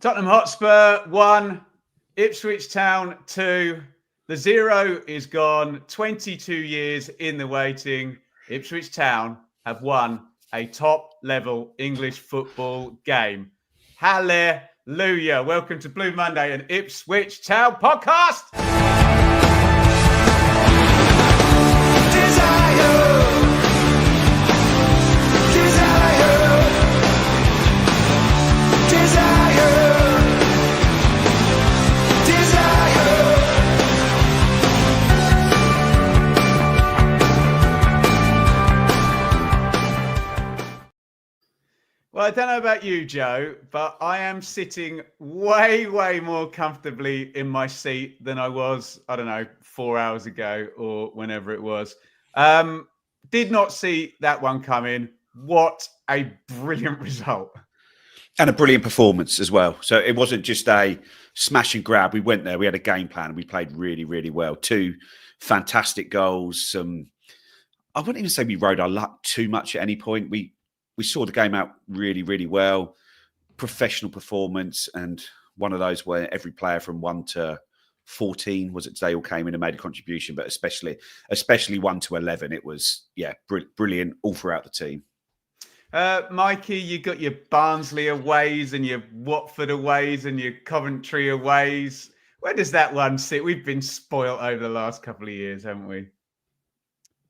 Tottenham Hotspur 1, Ipswich Town 2. The 0 is gone. 22 years in the waiting. Ipswich Town have won a top-level English football game. Hallelujah. Welcome to Blue Monday and Ipswich Town podcast. Well, I don't know about you, Joe, but I am sitting way more comfortably in my seat than I was, 4 hours ago or whenever it was. Did not see that one coming. What a brilliant result. And a brilliant performance as well. So it wasn't just a smash and grab. We went there, we had a game plan, and we played really well. 2 fantastic goals. I wouldn't even say we rode our luck too much at any point. We saw the game out really well. Professional performance, and one of those where every player from 1 to 14 was it today all came in and made a contribution, but especially 1 to 11, it was brilliant all throughout the team. Mikey, you got your Barnsley aways and your Watford aways and your Coventry aways. Where does that one sit? We've been spoilt over the last couple of years, haven't we?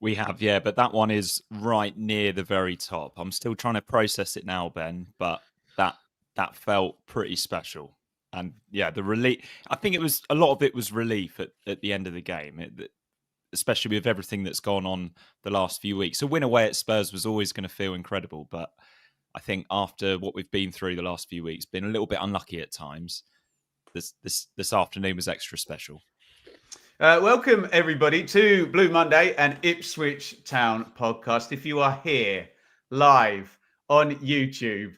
We have, yeah, but that one is right near the very top. I'm still trying to process it now, Ben, but that felt pretty special. And yeah, the relief, I think it was, a lot of it was relief at the end of the game, especially with everything that's gone on the last few weeks. A win away at Spurs was always going to feel incredible, but I think after what we've been through the last few weeks, been a little bit unlucky at times, this afternoon was extra special. Welcome, everybody, to Blue Monday and Ipswich Town podcast. If you are here live on YouTube,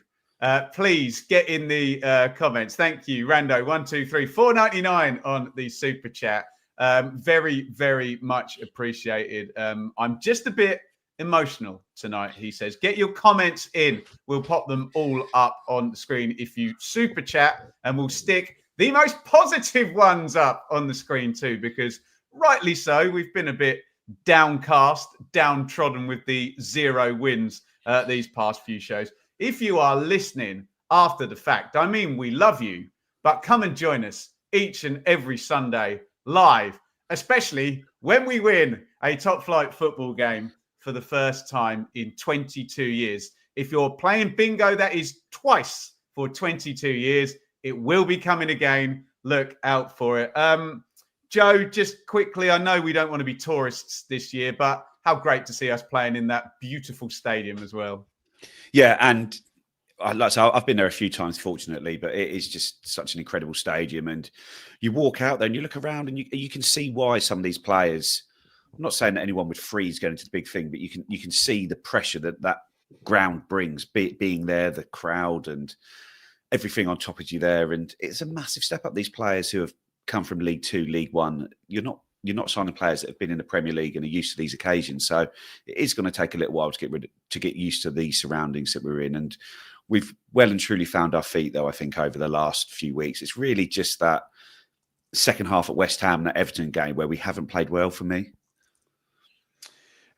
please get in the comments. Thank you, Rando, 123 $4.99 on the super chat. Very much appreciated. I'm just a bit emotional tonight, he says. Get your comments in. We'll pop them all up on the screen if you super chat, and we'll stick the most positive ones up on the screen too, because rightly so, we've been a bit downcast, downtrodden with the 0 wins these past few shows. If you are listening after the fact, I mean, we love you, but come and join us each and every Sunday live, especially when we win a top flight football game for the first time in 22 years. If you're playing bingo, that is twice for 22 years. It will be coming again. Look out for it. Joe, just quickly, I know we don't want to be tourists this year, but how great to see us playing in that beautiful stadium as well. Yeah, and I've been there a few times, fortunately, but it is just such an incredible stadium. And you walk out there and you look around and you can see why some of these players, I'm not saying that anyone would freeze going into the big thing, but you can see the pressure that ground brings, being there, the crowd and everything on top of you there. And it's a massive step up. These players who have come from League 2, League 1, you're not signing players that have been in the Premier League and are used to these occasions. So it is going to take a little while to get used to these surroundings that we're in. And we've well and truly found our feet, though, I think, over the last few weeks. It's really just that second half at West Ham, that Everton game, where we haven't played well for me.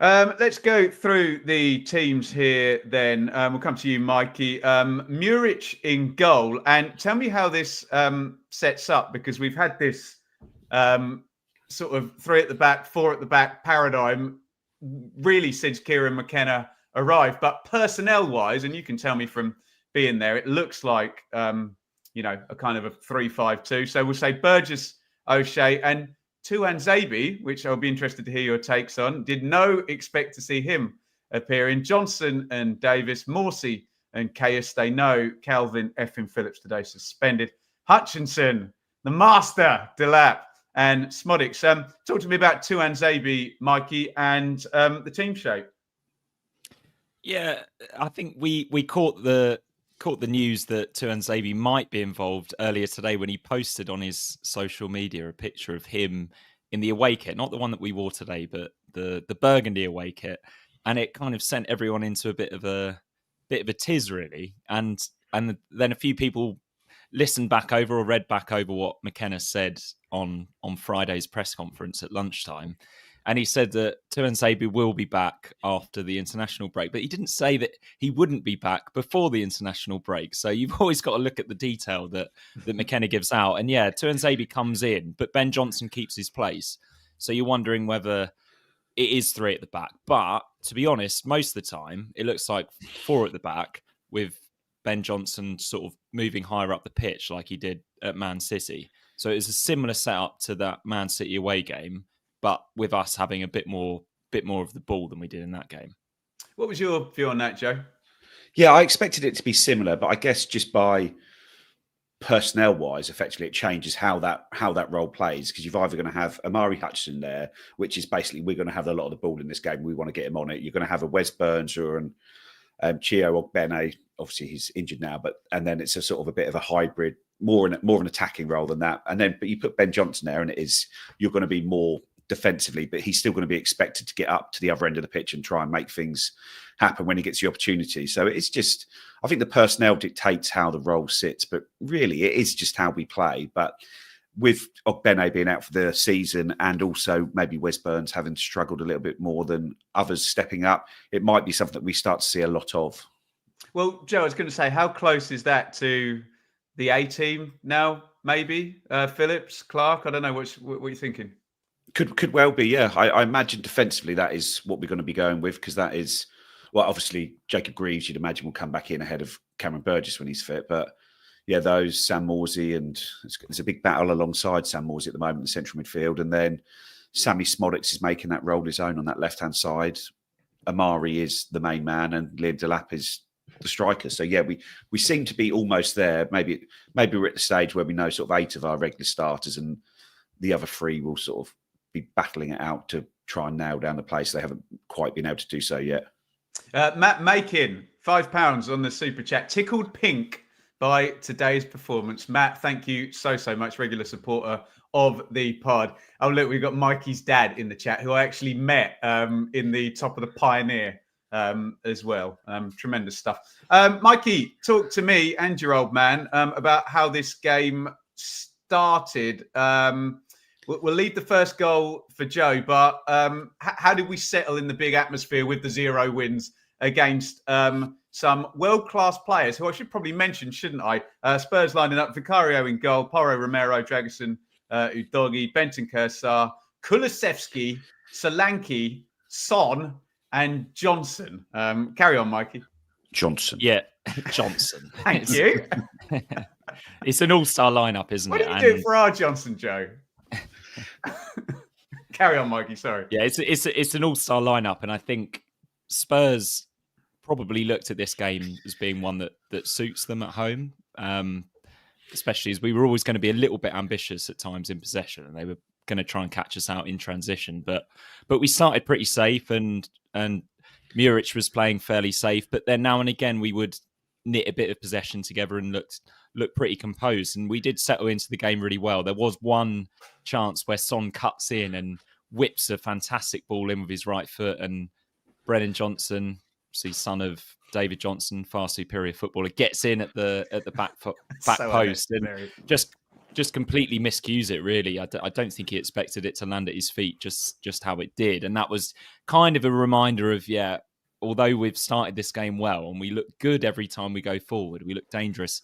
Let's go through the teams here then. We'll come to you, Mikey. Muric in goal. And tell me how this sets up, because we've had this sort of 3 at the back, 4 at the back paradigm really since Kieran McKenna arrived. But personnel-wise, and you can tell me from being there, it looks like, a kind of a 3-5-2. So we'll say Burgess, O'Shea, and Tuanzebe, which I'll be interested to hear your takes on. Did no expect to see him appear in. Johnson and Davis, Morsey and Caius. They know Calvin effing Phillips today suspended. Hutchinson, the master, Delap, and Smodics. Talk to me about Tuanzebe, Mikey, and the team shape. Yeah, I think we caught the news that Tuanzebe might be involved earlier today when he posted on his social media a picture of him in the away kit, not the one that we wore today, but the burgundy away kit, and it kind of sent everyone into a bit of a tiz, really. And then a few people listened back over or read back over what McKenna said on Friday's press conference at lunchtime. And he said that Tuanzebe will be back after the international break, but he didn't say that he wouldn't be back before the international break. So you've always got to look at the detail that McKenna gives out. And yeah, Tuanzebe comes in, but Ben Johnson keeps his place. So you're wondering whether it is 3 at the back. But to be honest, most of the time, it looks like 4 at the back with Ben Johnson sort of moving higher up the pitch like he did at Man City. So it's a similar setup to that Man City away game, but with us having a bit more of the ball than we did in that game. What was your view on that, Joe? Yeah, I expected it to be similar, but I guess just by personnel-wise, effectively, it changes how that role plays, because you're either going to have Amari Hutchinson there, which is basically we're going to have a lot of the ball in this game. We want to get him on it. You're going to have a Wes Burns or an Chio Ogbene. Obviously, he's injured now, and then it's a sort of a bit of a hybrid, more of an attacking role than that. But you put Ben Johnson there, and you're going to be more defensively, but he's still going to be expected to get up to the other end of the pitch and try and make things happen when he gets the opportunity. So it's just, I think the personnel dictates how the role sits, but really it is just how we play. But with Ogbene being out for the season and also maybe Wes Burns having struggled a little bit more than others stepping up, it might be something that we start to see a lot of. Well, Joe, I was going to say, how close is that to the A team now? Maybe Phillips, Clark. I don't know. What are you thinking? Could well be, yeah. I imagine defensively that is what we're going to be going with, because that is, well, obviously Jacob Greaves, you'd imagine, will come back in ahead of Cameron Burgess when he's fit. But yeah, those Sam Morsey, and there's a big battle alongside Sam Morsey at the moment in central midfield, and then Sammy Smodics is making that role his own on that left hand side. Amari is the main man, and Liam Delap is the striker. So yeah, we seem to be almost there. Maybe we're at the stage where we know sort of 8 of our regular starters, and the other 3 will sort of be battling it out to try and nail down the place. They haven't quite been able to do so yet. Matt Makin, £5 on the super chat. Tickled pink by today's performance. Matt, thank you so much. Regular supporter of the pod. Oh, look, we've got Mikey's dad in the chat, who I actually met in the top of the Pioneer as well. Tremendous stuff. Mikey, talk to me and your old man about how this game started. We'll leave the first goal for Joe, but how did we settle in the big atmosphere with the 0 wins against some world-class players, who I should probably mention, shouldn't I? Spurs lining up: Vicario in goal, Porro, Romero, Dragusin, Udogi, Bentancur, Sarr, Kulusevski, Solanke, Son, and Johnson. Carry on, Mikey. Johnson. Yeah, Johnson. Thank you. It's an all-star lineup, isn't What it? did you do for our Johnson, Joe? Carry on, Mikey. Sorry. Yeah, it's an all-star lineup, and I think Spurs probably looked at this game as being one that suits them at home, especially as we were always going to be a little bit ambitious at times in possession, and they were going to try and catch us out in transition. But we started pretty safe, and Muric was playing fairly safe. But then now and again we would knit a bit of possession together and looked pretty composed, and we did settle into the game really well. There was one chance where Son cuts in and whips a fantastic ball in with his right foot, and Brennan Johnson, son of David Johnson, far superior footballer, gets in at the back post and just completely miscues it. Really, I don't think he expected it to land at his feet just how it did, and that was kind of a reminder of, yeah, although we've started this game well and we look good every time we go forward, we look dangerous.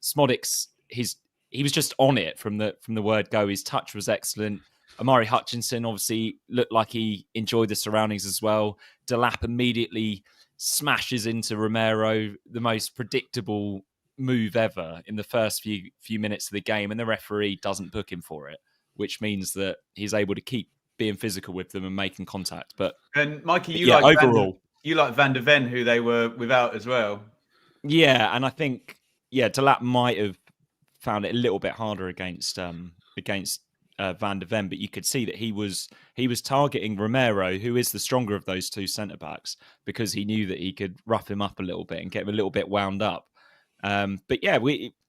Smodics, he was just on it from the word go. His touch was excellent. Amari Hutchinson obviously looked like he enjoyed the surroundings as well. Delap immediately smashes into Romero, the most predictable move ever in the first few minutes of the game, and the referee doesn't book him for it, which means that he's able to keep being physical with them and making contact. And Mikey, you like Van der Ven, who they were without as well. Yeah, and I think Delap might have found it a little bit harder against Van der Ven, but you could see that he was targeting Romero, who is the stronger of those two centre backs, because he knew that he could rough him up a little bit and get him a little bit wound up. But yeah,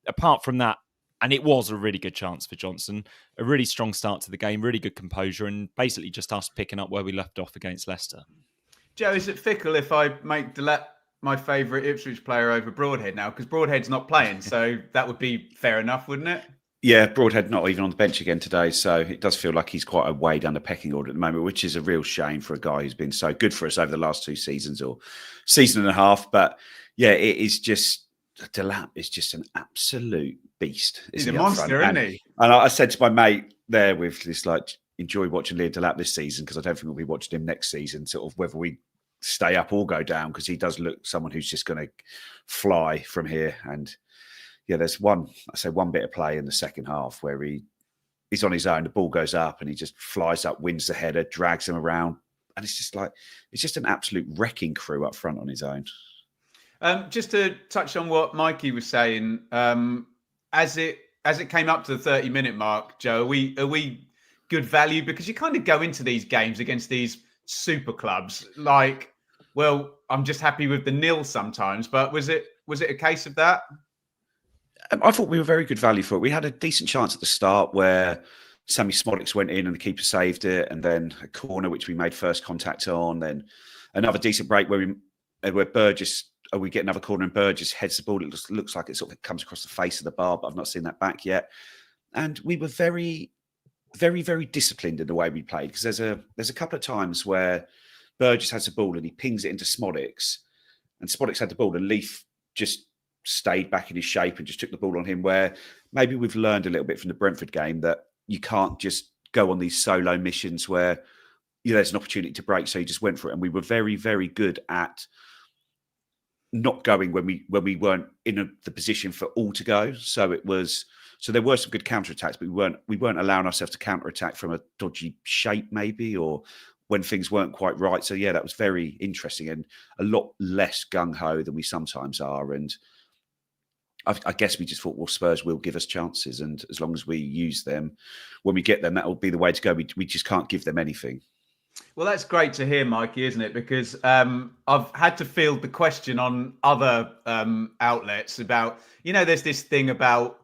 apart from that, and it was a really good chance for Johnson, a really strong start to the game, really good composure, and basically just us picking up where we left off against Leicester. Joe, is it fickle if I make Delap my favourite Ipswich player over Broadhead now because Broadhead's not playing, so that would be fair enough, wouldn't it? Yeah, Broadhead not even on the bench again today, so it does feel like he's quite a way down the pecking order at the moment, which is a real shame for a guy who's been so good for us over the last 2 seasons or season and a half. But yeah, it is just Delap is just an absolute beast. He's a monster, isn't he? And I said to my mate there with this, like, enjoy watching Liam Delap this season because I don't think we'll be watching him next season, sort of whether we stay up or go down, because he does look someone who's just going to fly from here. And yeah, there's one bit of play in the second half where he's on his own, the ball goes up and he just flies up, wins the header, drags him around. And it's just an absolute wrecking crew up front on his own. Just to touch on what Mikey was saying, as it came up to the 30-minute mark, Joe, are we good value? Because you kind of go into these games against these super clubs like, well, I'm just happy with the nil sometimes. But was it a case of that? I thought we were very good value for it. We had a decent chance at the start where Sammy Smolix went in and the keeper saved it, and then a corner which we made first contact on, then another decent break where Burgess. We get another corner and Burgess heads the ball. It looks like it sort of comes across the face of the bar, but I've not seen that back yet. And we were very, very, very disciplined in the way we played, because there's a couple of times where Burgess has the ball and he pings it into Smolix, and Smolix had the ball and Leaf just stayed back in his shape and just took the ball on him, where maybe we've learned a little bit from the Brentford game that you can't just go on these solo missions where there's an opportunity to break, so you just went for it. And we were very, very good at not going when we weren't in the position for all to go. So there were some good counterattacks, but we weren't allowing ourselves to counterattack from a dodgy shape maybe, or when things weren't quite right. So yeah, that was very interesting and a lot less gung-ho than we sometimes are. And I guess we just thought, well, Spurs will give us chances, and as long as we use them when we get them, that will be the way to go. We just can't give them anything. Well, that's great to hear, Mikey, isn't it? Because I've had to field the question on other outlets about, there's this thing about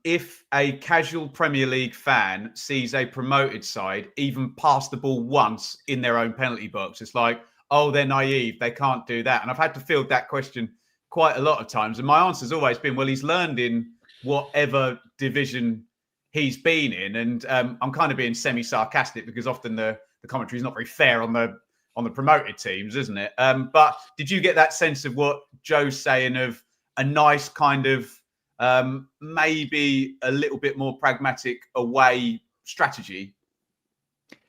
if a casual Premier League fan sees a promoted side even pass the ball once in their own penalty box, it's like, oh, they're naive, they can't do that. And I've had to field that question quite a lot of times. And my answer's always been, well, he's learned in whatever division he's been in. And I'm kind of being semi-sarcastic because often the commentary is not very fair on the promoted teams, isn't it? But did you get that sense of what Joe's saying of a nice kind of maybe a little bit more pragmatic away strategy?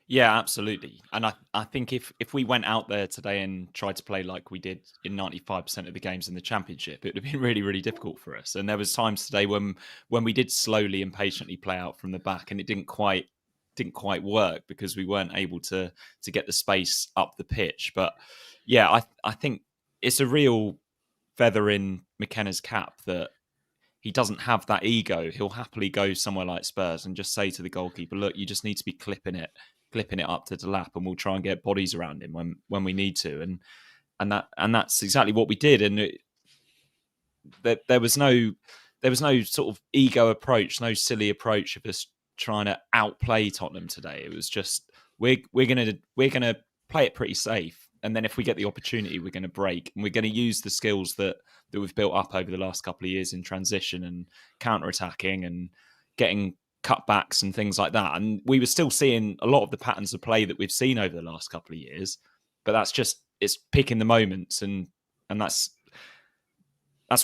Yeah, absolutely. And I think if we went out there today and tried to play like we did in 95% of the games in the Championship, it would have been really, really difficult for us. And there was times today when we did slowly and patiently play out from the back, and it didn't quite work because we weren't able to get the space up the pitch. But yeah, I think it's a real feather in McKenna's cap that he doesn't have that ego. He'll happily go somewhere like Spurs and just say to the goalkeeper, look, you just need to be clipping it up to Delap, and we'll try and get bodies around him when we need to. And that's exactly what we did. And there was no sort of ego approach, no silly approach of us trying to outplay Tottenham today. It was just we're gonna play it pretty safe, and then if we get the opportunity, we're gonna break, and we're gonna use the skills that we've built up over the last couple of years in transition and counter-attacking and getting cutbacks and things like that. And we were still seeing a lot of the patterns of play that we've seen over the last couple of years, but it's picking the moments, and that's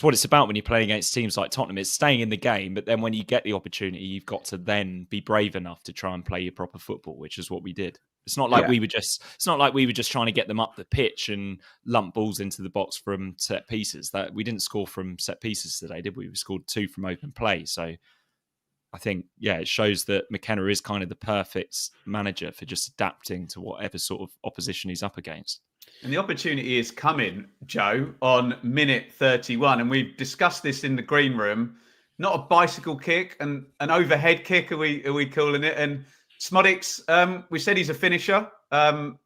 what it's about when you're playing against teams like Tottenham. It's staying in the game, but then when you get the opportunity, you've got to then be brave enough to try and play your proper football, which is what we did. It's not like we were just trying to get them up the pitch and lump balls into the box from set pieces. That we didn't score from set pieces today, did we? We scored 2 from open play. So I think, it shows that McKenna is kind of the perfect manager for just adapting to whatever sort of opposition he's up against. And the opportunity is coming, Joe, on minute 31. And we've discussed this in the green room. Not a bicycle kick, and an overhead kick, are we calling it? And Smolix, we said he's a finisher,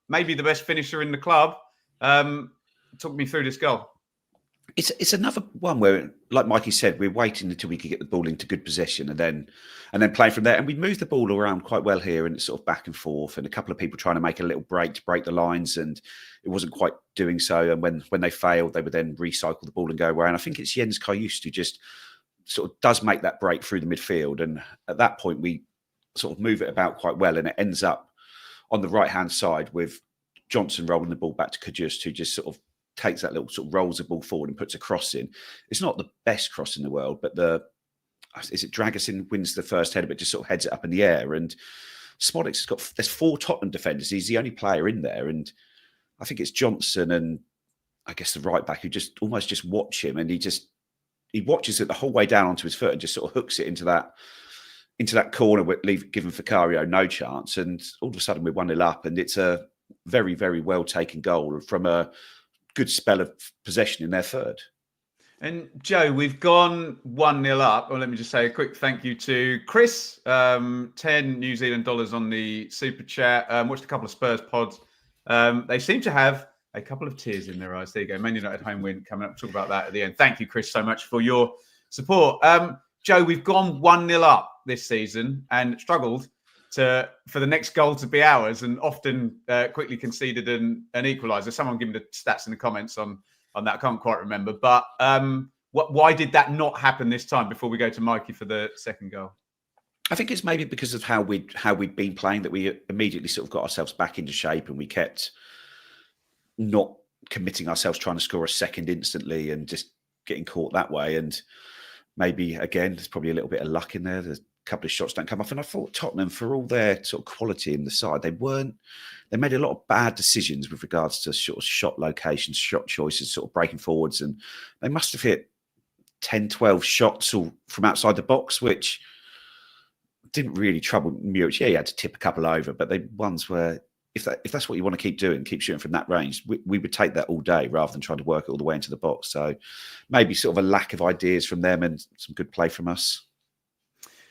maybe the best finisher in the club. Talk me through this goal. It's another one where, like Mikey said, we're waiting until we could get the ball into good possession and then play from there. And we moved the ball around quite well here, and it's sort of back and forth. And a couple of people trying to make a little break to break the lines, and it wasn't quite doing so. And when they failed, they would then recycle the ball and go away. And I think it's Jens Kajust who just sort of does make that break through the midfield. And at that point, we sort of move it about quite well, and it ends up on the right hand side with Johnson rolling the ball back to Kajust, who just sort of takes that little sort of rolls the ball forward and puts a cross in. It's not the best cross in the world, but Dragusin wins the first header, but just sort of heads it up in the air. And Smodic's there's 4 Tottenham defenders. He's the only player in there. And I think it's Johnson and I guess the right back who just almost just watch him, and he watches it the whole way down onto his foot and just sort of hooks it into that corner, giving Vicario no chance. And all of a sudden we're 1-0 up, and it's a very, very well taken goal from a good spell of possession in their third. And Joe, we've gone 1-0 up. Well, let me just say a quick thank you to Chris, 10 New Zealand dollars on the super chat. Watched a couple of Spurs pods. They seem to have a couple of tears in their eyes. There you go. Man United home win coming up. Talk about that at the end. Thank you, Chris, so much for your support. Joe, we've gone 1-0 up this season and struggled for the next goal to be ours, and often quickly conceded an equaliser. Someone give me the stats in the comments on that. I can't quite remember. But why did that not happen this time before we go to Mikey for the second goal? I think it's maybe because of how we'd been playing, that we immediately sort of got ourselves back into shape, and we kept not committing ourselves trying to score a second instantly and just getting caught that way. And maybe, again, there's probably a little bit of luck in there. There's couple of shots don't come off, and I thought Tottenham, for all their sort of quality in the side, they made a lot of bad decisions with regards to sort of shot locations, shot choices, sort of breaking forwards, and they must have hit 10, 12 shots all from outside the box, which didn't really trouble Muric. Yeah, he had to tip a couple over, but they ones where if that's what you want to keep doing, keep shooting from that range, we would take that all day rather than trying to work it all the way into the box. So maybe sort of a lack of ideas from them and some good play from us.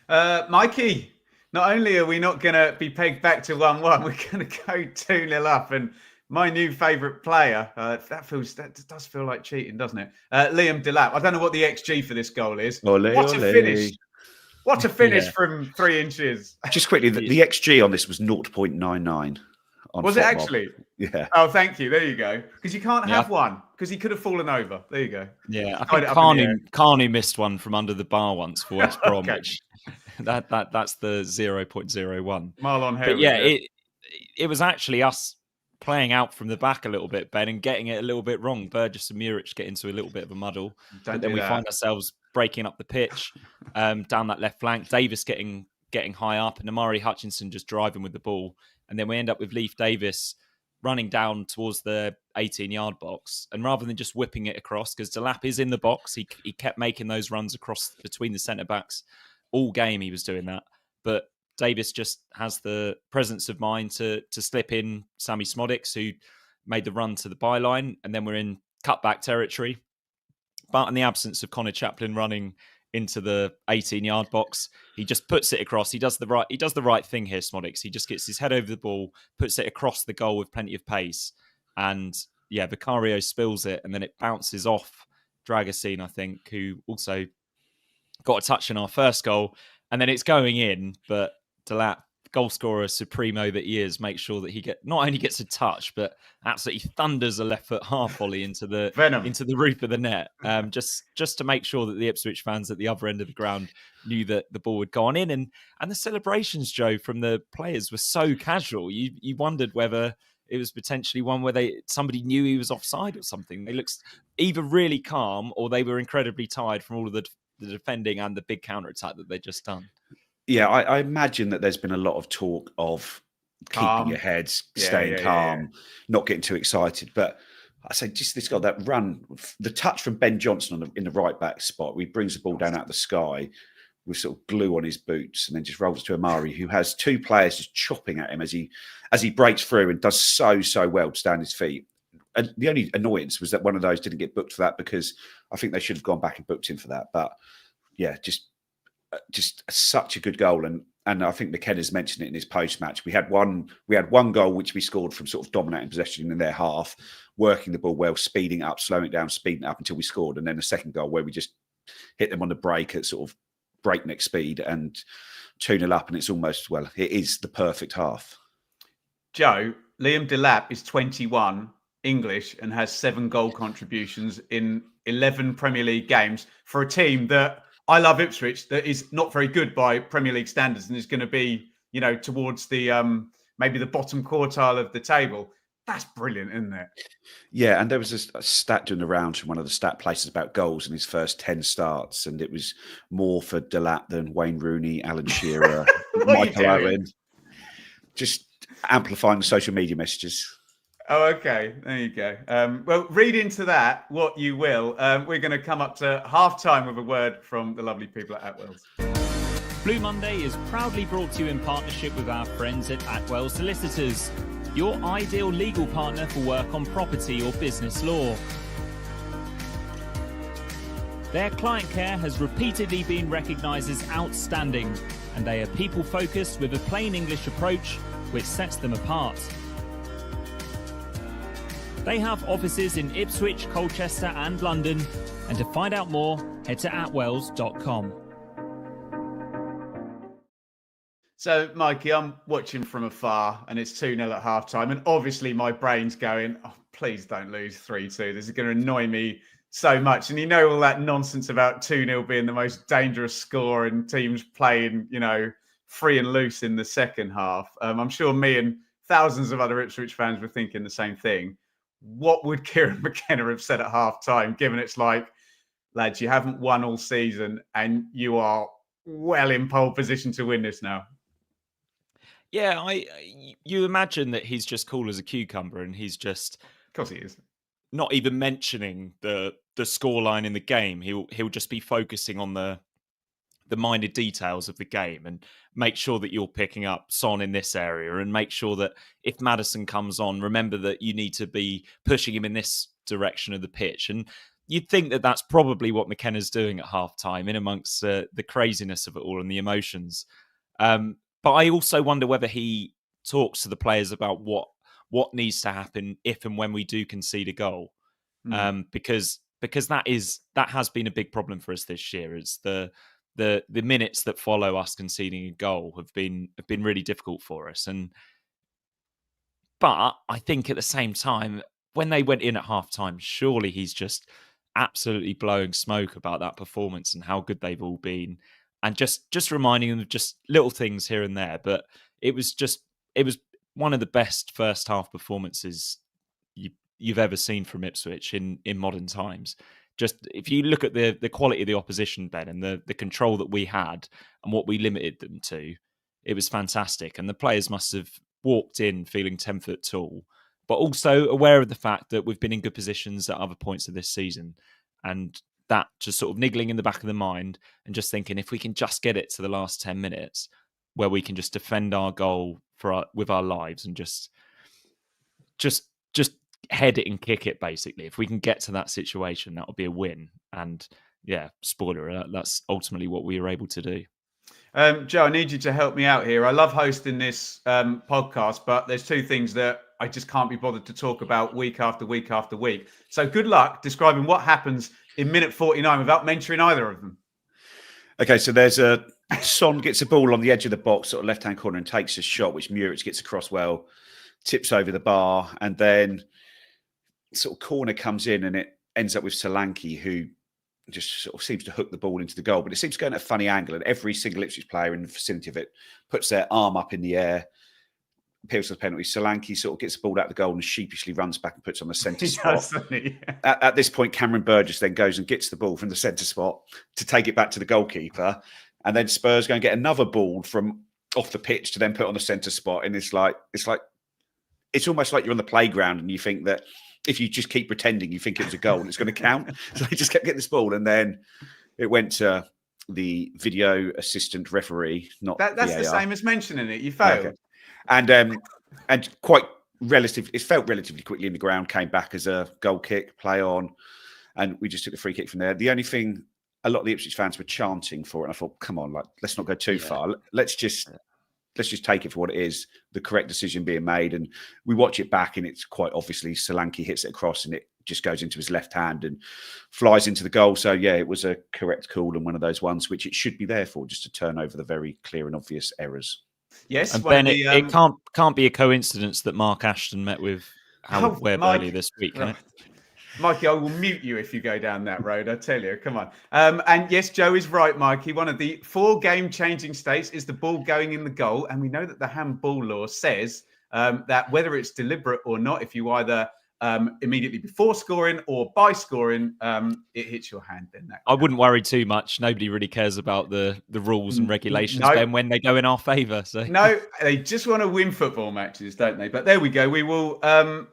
Mikey, not only are we not going to be pegged back to 1-1, we're going to go 2-0 up. And my new favourite player, that does feel like cheating, doesn't it? Liam Delap. I don't know what the XG for this goal is. What a finish. What a finish from 3 inches. Just quickly, the XG on this was 0.99. Was it actually? Yeah. Oh, thank you. There you go. Because you can't have one, because he could have fallen over. There you go. Yeah, I think Carney missed one from under the bar once for West Brom. Okay. That's the 0.01. Marlon Harewood. But yeah, it was actually us playing out from the back a little bit, Ben, and getting it a little bit wrong. Burgess and Muric get into a little bit of a muddle. But then we find ourselves breaking up the pitch down that left flank. Davis getting high up, and Amari Hutchinson just driving with the ball. And then we end up with Leif Davis running down towards the 18-yard box. And rather than just whipping it across, because Delap is in the box, he kept making those runs across between the centre-backs. All game he was doing that. But Davis just has the presence of mind to slip in Sammy Smodics, who made the run to the byline. And then we're in cutback territory. But in the absence of Connor Chaplin running into the 18-yard box, he just puts it across. He does the right thing here, Smodics. He just gets his head over the ball, puts it across the goal with plenty of pace. And yeah, Vicario spills it, and then it bounces off Dragusin, I think, who also got a touch in our first goal. And then it's going in, but Delap, goal scorer supremo that he is, makes sure that he not only gets a touch, but absolutely thunders a left foot half volley into the roof of the net. Just to make sure that the Ipswich fans at the other end of the ground knew that the ball had gone in. And the celebrations, Joe, from the players were so casual. You wondered whether it was potentially one where somebody knew he was offside or something. They looked either really calm or they were incredibly tired from all of the defending and the big counter-attack that they'd just done. Yeah, I imagine that there's been a lot of talk of keeping your heads, staying calm, not getting too excited. But I say, just this guy, that run, the touch from Ben Johnson in the right back spot, where he brings the ball down out of the sky with sort of glue on his boots, and then just rolls to Amari, who has 2 players just chopping at him as he breaks through and does so well to stand his feet. And the only annoyance was that one of those didn't get booked for that, because I think they should have gone back and booked him for that. But yeah, just such a good goal. And and I think McKenna's mentioned it in his post-match. We had one goal which we scored from sort of dominating possession in their half, working the ball well, speeding up, slowing it down, speeding up until we scored, and then a second goal where we just hit them on the break at sort of breakneck speed and 2-0 up, and it's almost, well, it is the perfect half. Joe, Liam Delap is 21, English, and has 7 goal contributions in 11 Premier League games for a team that I love, Ipswich, that is not very good by Premier League standards and is going to be, towards the maybe the bottom quartile of the table. That's brilliant, isn't it? Yeah, and there was a stat doing the rounds from one of the stat places about goals in his first 10 starts, and it was more for Delap than Wayne Rooney, Alan Shearer, Michael Owen. Just amplifying the social media messages. Oh, okay. There you go. Well, read into that what you will. We're going to come up to half-time with a word from the lovely people at Atwells. Blue Monday is proudly brought to you in partnership with our friends at Atwell Solicitors, your ideal legal partner for work on property or business law. Their client care has repeatedly been recognised as outstanding, and they are people-focused with a plain English approach which sets them apart. They have offices in Ipswich, Colchester and London, and to find out more, head to atwells.com. So, Mikey, I'm watching from afar and it's 2-0 at half-time, and obviously my brain's going, oh, please don't lose 3-2. This is going to annoy me so much. And all that nonsense about 2-0 being the most dangerous score and teams playing, free and loose in the second half. I'm sure me and thousands of other Ipswich fans were thinking the same thing. What would Kieran McKenna have said at half-time, given it's like, lads, you haven't won all season and you are well in pole position to win this now? Yeah, you imagine that he's just cool as a cucumber and he's just... Of course he is. Not even mentioning the scoreline in the game. He'll just be focusing on the minor details of the game and make sure that you're picking up Son in this area and make sure that if Maddison comes on, remember that you need to be pushing him in this direction of the pitch. And you'd think that that's probably what McKenna's doing at half-time in amongst the craziness of it all and the emotions. But I also wonder whether he talks to the players about what needs to happen if and when we do concede a goal. Because that has been a big problem for us this year. It's the minutes that follow us conceding a goal have been really difficult for us. But I think at the same time, when they went in at half-time, surely he's just absolutely blowing smoke about that performance and how good they've all been. And just reminding them of just little things here and there. But it was one of the best first half performances you've ever seen from Ipswich in modern times. Just if you look at the quality of the opposition, Ben, and the control that we had and what we limited them to, it was fantastic. And the players must have walked in feeling 10 foot tall, but also aware of the fact that we've been in good positions at other points of this season. And that just sort of niggling in the back of the mind and just thinking, if we can just get it to the last 10 minutes where we can just defend our goal with our lives and just head it and kick it, basically. If we can get to that situation, that would be a win. And yeah, spoiler alert, that's ultimately what we were able to do. Joe, I need you to help me out here. I love hosting this podcast, but there's two things that I just can't be bothered to talk about week after week after week. So good luck describing what happens in minute 49 without mentioning either of them. Okay, so there's Son gets a ball on the edge of the box, sort of left-hand corner, and takes a shot, which Muric gets across well, tips over the bar, and then sort of corner comes in and it ends up with Solanke, who just sort of seems to hook the ball into the goal, but it seems to go in a funny angle, and every single Ipswich player in the vicinity of it puts their arm up in the air, appeals for the penalty. Solanke sort of gets the ball out of the goal and sheepishly runs back and puts on the centre spot. At this point, Cameron Burgess then goes and gets the ball from the centre spot to take it back to the goalkeeper, and then Spurs go and get another ball from off the pitch to then put on the centre spot, and it's almost like you're on the playground and you think that if you just keep pretending you think it was a goal and it's going to count. So they just kept getting this ball, and then it went to the video assistant referee. That's VAR. The same as mentioning it. You failed. Okay. And quite relative. It felt relatively quickly in the ground. Came back as a goal kick, play on, and we just took the free kick from there. The only thing a lot of the Ipswich fans were chanting for it. And I thought, come on, like, let's not go too far. Let's just take it for what it is, the correct decision being made. And we watch it back, and it's quite obviously Solanke hits it across, and it just goes into his left hand and flies into the goal. So, yeah, it was a correct call, and one of those ones which it should be there for, just to turn over the very clear and obvious errors. Yes, and Ben, it can't be a coincidence that Mark Ashton met with Howard Webb earlier this week, can it? Mikey, I will mute you if you go down that road. I tell you, come on. And yes, Joe is right, Mikey. One of the 4 game-changing states is the ball going in the goal, and we know that the handball law says that whether it's deliberate or not, if you either immediately before scoring or by scoring, it hits your hand. Then I wouldn't worry too much. Nobody really cares about the rules and regulations, Ben, when they go in our favour. So no, they just want to win football matches, don't they? But there we go. We will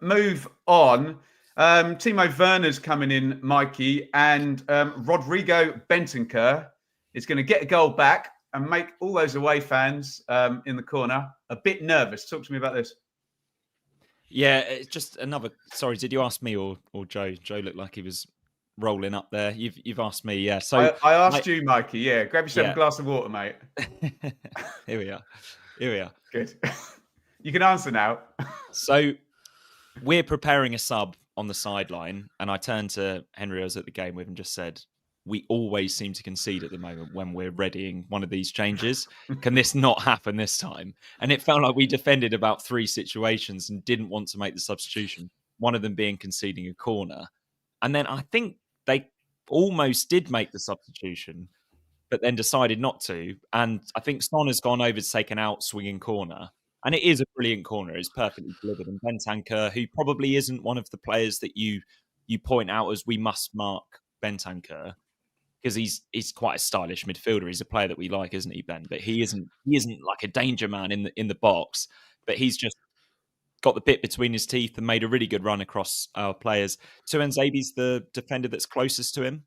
move on. Timo Werner's coming in, Mikey, and Rodrigo Bentancur is going to get a goal back and make all those away fans in the corner a bit nervous. Talk to me about this. Yeah, it's just another. Sorry, did you ask me or Joe? Joe looked like he was rolling up there. You've asked me, yeah. So I asked you, Mikey. Yeah, grab yourself a glass of water, mate. Here we are. Good. You can answer now. So we're preparing a sub on the sideline, and I turned to Henry I was at the game with and just said, we always seem to concede at the moment when we're readying one of these changes. Can this not happen this time? And it felt like we defended about 3 situations and didn't want to make the substitution, one of them being conceding a corner. And then I think they almost did make the substitution, but then decided not to. And I think Son has gone over to take an out swinging corner. And it is a brilliant corner. It's perfectly delivered. And Bentancur, who probably isn't one of the players that you point out as we must mark Bentancur, because he's quite a stylish midfielder. He's a player that we like, isn't he, Ben? But he isn't like a danger man in the box. But he's just got the bit between his teeth and made a really good run across our players. Tuanzebe's the defender that's closest to him.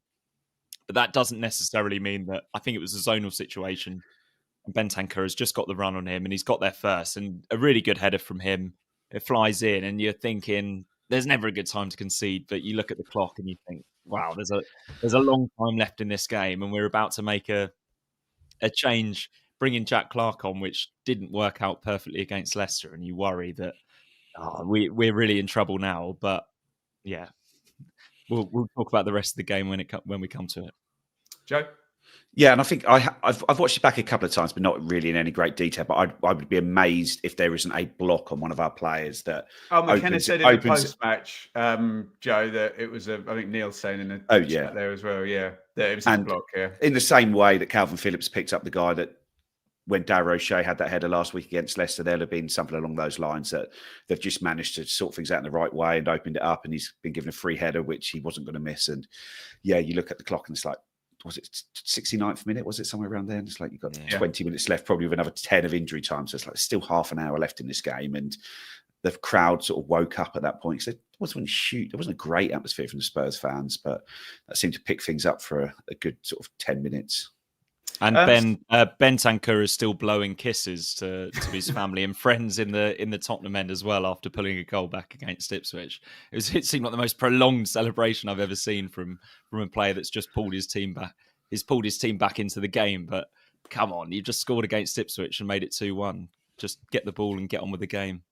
But that doesn't necessarily mean that. I think it was a zonal situation. And Bentancur has just got the run on him, and he's got there first. And a really good header from him. It flies in, and you're thinking there's never a good time to concede. But you look at the clock and you think, wow, there's a long time left in this game, and we're about to make a change, bringing Jack Clarke on, which didn't work out perfectly against Leicester. And you worry that we're really in trouble now. But yeah, we'll talk about the rest of the game when we come to it. Joe? Yeah, and I think I've watched it back a couple of times, but not really in any great detail. But I would be amazed if there isn't a block on one of our players that. Oh, McKenna said in the post-match, Joe, that it was I think Neil's saying in the chat there as well. Yeah, that it was a block. Yeah, in the same way that Calvin Phillips picked up the guy that when Darragh O'Shea had that header last week against Leicester, there'll have been something along those lines that they've just managed to sort things out in the right way and opened it up, and he's been given a free header which he wasn't going to miss. And yeah, you look at the clock and it's like, was it 69th minute? Was it somewhere around there? And it's like you've got 20 minutes left, probably with another 10 of injury time. So it's like still half an hour left in this game. And the crowd sort of woke up at that point. So it wasn't a great atmosphere from the Spurs fans, but that seemed to pick things up for a good sort of 10 minutes. And Bentancur is still blowing kisses to his family and friends in the Tottenham end as well after pulling a goal back against Ipswich. It seemed like the most prolonged celebration I've ever seen from a player that's just pulled his team back. He's pulled his team back into the game. But come on, you just scored against Ipswich and made it 2-1. Just get the ball and get on with the game.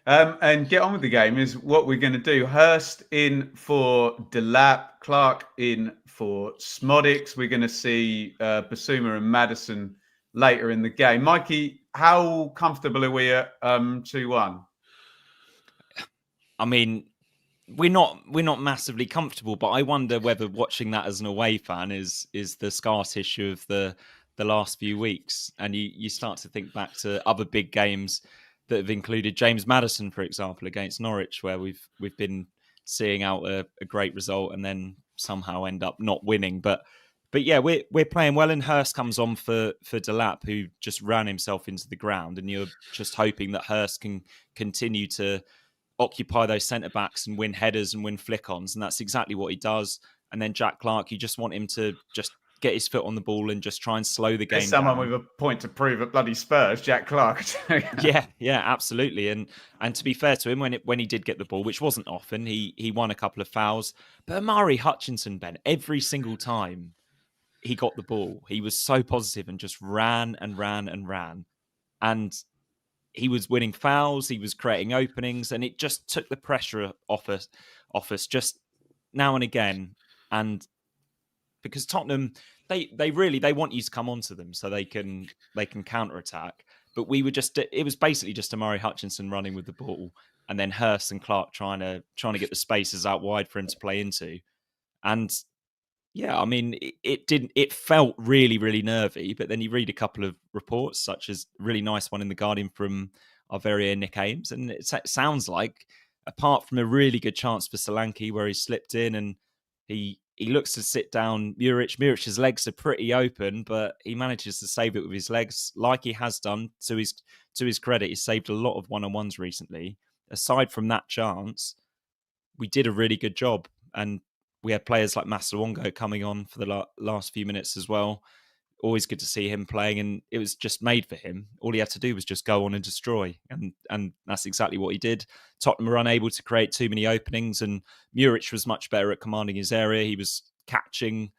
And get on with the game is what we're going to do. Hurst in for Delap, Clarke in for Smodics. We're going to see Basuma and Maddison later in the game. Mikey, how comfortable are we at 2-1? I mean, we're not massively comfortable, but I wonder whether watching that as an away fan is the scar tissue of the last few weeks, and you start to think back to other big games that have included James Maddison, for example, against Norwich, where we've been seeing out a great result and then somehow end up not winning. But yeah, we're playing well, and Hurst comes on for Delap, who just ran himself into the ground, and you're just hoping that Hurst can continue to occupy those centre backs and win headers and win flick-ons, and that's exactly what he does. And then Jack Clarke, you just want him to just get his foot on the ball and just try and slow the game down. Someone with a point to prove at bloody Spurs, Jack Clarke. yeah, absolutely. And to be fair to him, when he did get the ball, which wasn't often, he won a couple of fouls. But Amari Hutchinson, Ben, every single time he got the ball, he was so positive and just ran and ran and ran. And he was winning fouls, he was creating openings, and it just took the pressure off us just now and again. And because Tottenham, they want you to come onto them so they can counter attack. But it was basically just Amari Hutchinson running with the ball, and then Hurst and Clark trying to get the spaces out wide for him to play into. And yeah, I mean, it felt really, really nervy. But then you read a couple of reports, such as a really nice one in The Guardian from our very own Nick Ames, and it sounds like, apart from a really good chance for Solanke where he slipped in and he looks to sit down Muric. Muric's legs are pretty open, but he manages to save it with his legs, like he has done. To his credit, he's saved a lot of one-on-ones recently. Aside from that chance, we did a really good job, and we had players like Masawongo coming on for the last few minutes as well. Always good to see him playing, and it was just made for him. All he had to do was just go on and destroy, and that's exactly what he did. Tottenham were unable to create too many openings, and Muric was much better at commanding his area. He was catching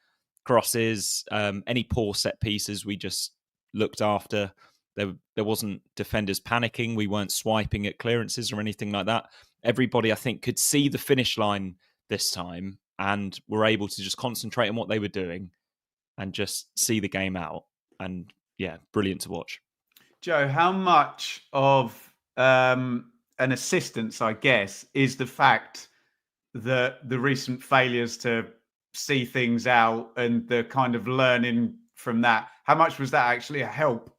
crosses, any poor set pieces we just looked after. There wasn't defenders panicking. We weren't swiping at clearances or anything like that. Everybody, I think, could see the finish line this time and were able to just concentrate on what they were doing and just see the game out. And yeah, brilliant to watch. Joe, how much of an assistance, I guess, is the fact that the recent failures to see things out and the kind of learning from that, how much was that actually a help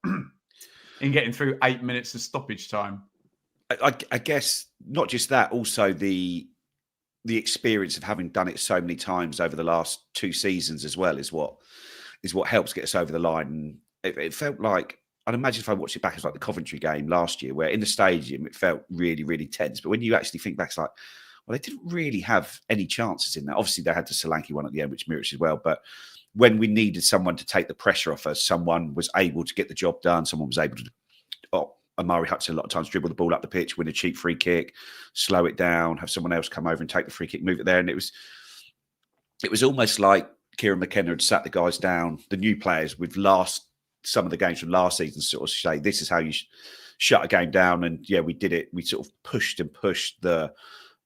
in getting through 8 minutes of stoppage time? I guess not just that, also the experience of having done it so many times over the last 2 seasons as well is what helps get us over the line. And it felt like, I'd imagine if I watched it back, it's like the Coventry game last year, where in the stadium it felt really, really tense. But when you actually think back, it's like, well, they didn't really have any chances in that. Obviously, they had the Solanke one at the end, which Muric as well. But when we needed someone to take the pressure off us, someone was able to get the job done. Someone was able to, Amari Hutchinson a lot of times dribble the ball up the pitch, win a cheap free kick, slow it down, have someone else come over and take the free kick, move it there. And it was almost like Kieran McKenna had sat the guys down, the new players, with some of the games from last season, sort of say, this is how you shut a game down. And yeah, we did it. We sort of pushed the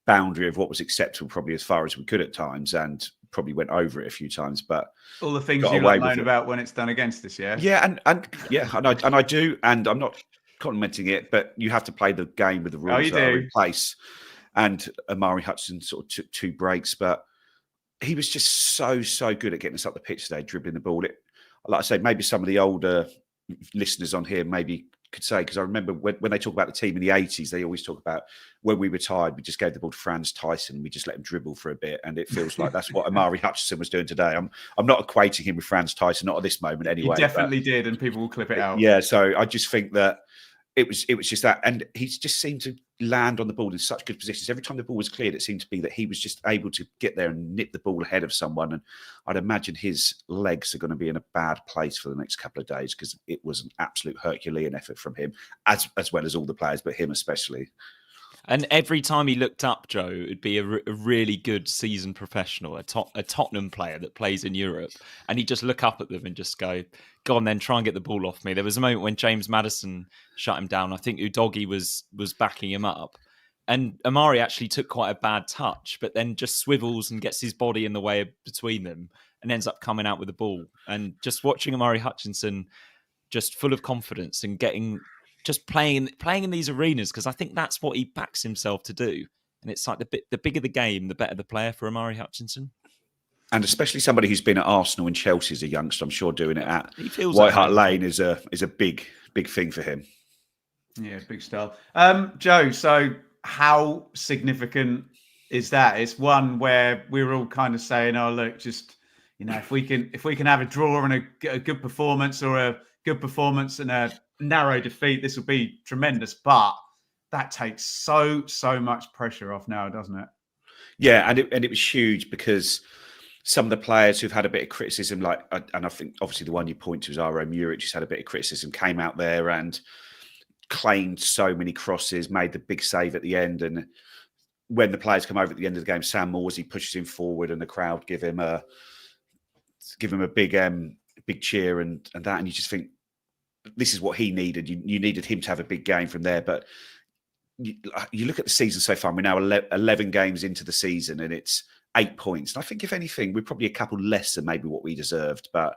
boundary of what was acceptable probably as far as we could at times, and probably went over it a few times. But all the things you like moan about when it's done against us, yeah? Yeah, and I do, and I'm not complimenting it, but you have to play the game with the rules that are in place. And Amari Hutchinson sort of took 2 breaks, but he was just so good at getting us up the pitch today, dribbling the ball. Like I say, maybe some of the older listeners on here maybe could say, because I remember when they talk about the team in the 80s, they always talk about when we were tired, we just gave the ball to Franz Tyson, we just let him dribble for a bit, and it feels like that's what Amari Hutchinson was doing today. I'm not equating him with Franz Tyson, not at this moment anyway. He definitely did, and people will clip it out. Yeah, so I just think that it was just that, and he's just seemed to land on the ball in such good positions. Every time the ball was cleared, it seemed to be that he was just able to get there and nip the ball ahead of someone. And I'd imagine his legs are going to be in a bad place for the next couple of days, because it was an absolute Herculean effort from him, as well as all the players, but him especially. And every time he looked up, Joe, it'd be a really good seasoned professional, a Tottenham player that plays in Europe. And he'd just look up at them and just go on then, try and get the ball off me. There was a moment when James Maddison shut him down. I think Udogie was backing him up. And Amari actually took quite a bad touch, but then just swivels and gets his body in the way between them and ends up coming out with the ball. And just watching Amari Hutchinson just full of confidence and just playing in these arenas, because I think that's what he backs himself to do. And it's like the bigger the game, the better the player for Amari Hutchinson. And especially somebody who's been at Arsenal and Chelsea as a youngster, I'm sure doing it at White Hart Lane is a big thing for him. Yeah, big style. Joe, so how significant is that? It's one where we were all kind of saying, oh, look, just, if we can have a draw and a good performance, or a good performance and a narrow defeat, this will be tremendous. But that takes so much pressure off now, doesn't it? Yeah, and it was huge, because some of the players who've had a bit of criticism, and I think obviously the one you point to is R.O. Muric, who's had a bit of criticism, came out there and claimed so many crosses, made the big save at the end. And when the players come over at the end of the game, Sam Morsey pushes him forward and the crowd give him give him a big cheer and that, and you just think this is what he needed. You needed him to have a big game from there. But you look at the season so far. We're now 11 games into the season, and it's 8 points. And I think if anything, we're probably a couple less than maybe what we deserved. But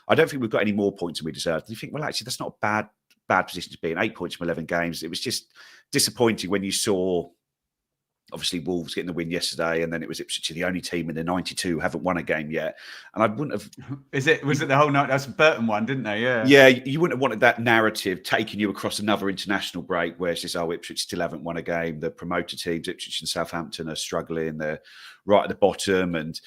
I don't think we've got any more points than we deserved. And you think, well, actually, that's not a bad position to be in. 8 points from 11 games. It was just disappointing when you saw, obviously, Wolves getting the win yesterday, and then it was Ipswich, the only team in the 92 who haven't won a game yet. And I wouldn't have. Was it the whole night? That's Burton one, didn't they? Yeah. Yeah, you wouldn't have wanted that narrative taking you across another international break where it's just, Ipswich still haven't won a game. The promoter teams, Ipswich and Southampton, are struggling. They're right at the bottom, and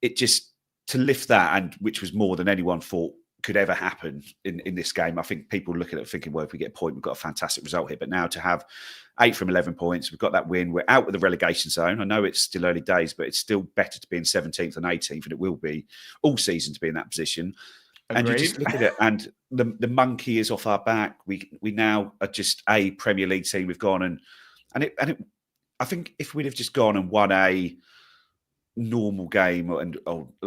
it just to lift that, and which was more than anyone thought could ever happen in this game. I think people look at it thinking, well, if we get a point, we've got a fantastic result here. But now to have 8 from 11 points, we've got that win. We're out with the relegation zone. I know it's still early days, but it's still better to be in 17th than 18th, and it will be all season to be in that position. Agreed. And you just look at it, and the monkey is off our back. We now are just a Premier League team. We've gone and I think if we'd have just gone and won a normal game, and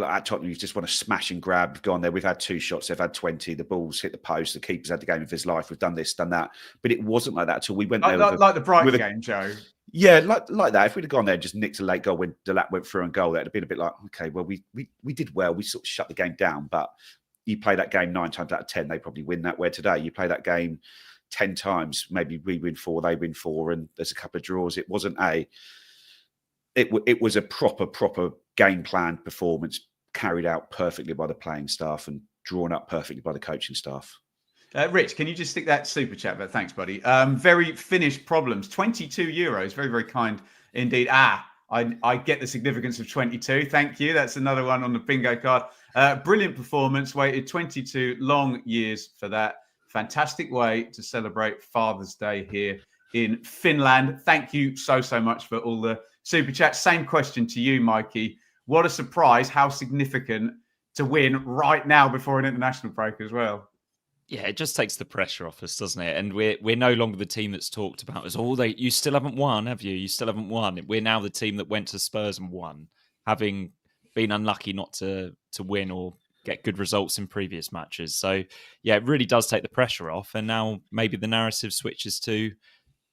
at Tottenham, you just want to smash and grab. We've gone there. We've had 2 shots. They've had 20. The balls hit the post. The keeper's had the game of his life. We've done this, done that. But it wasn't like that until we went there. Like the Brighton game, Joe. Yeah, like that. If we'd have gone there and just nicked a late goal when Delap went through and goal, that'd have been a bit like, okay, well, we did well. We sort of shut the game down. But you play that game 9 times out of 10, they probably win that. Where today, you play that game 10 times, maybe we win 4, they win 4, and there's a couple of draws. It wasn't It was a proper game plan performance carried out perfectly by the playing staff and drawn up perfectly by the coaching staff. Rich, can you just stick that super chat? But thanks, buddy. Very Finnish problems. 22 euros. Very, very kind indeed. I get the significance of 22. Thank you. That's another one on the bingo card. Brilliant performance. Waited 22 long years for that. Fantastic way to celebrate Father's Day here in Finland. Thank you so much for all the super chats. Same question to you, Mikey. What a surprise. How significant to win right now before an international break as well. Yeah, it just takes the pressure off us, doesn't it? And we're no longer the team that's talked about as, you still haven't won, have you? You still haven't won. We're now the team that went to Spurs and won, having been unlucky not to win or get good results in previous matches. So, yeah, it really does take the pressure off. And now maybe the narrative switches to,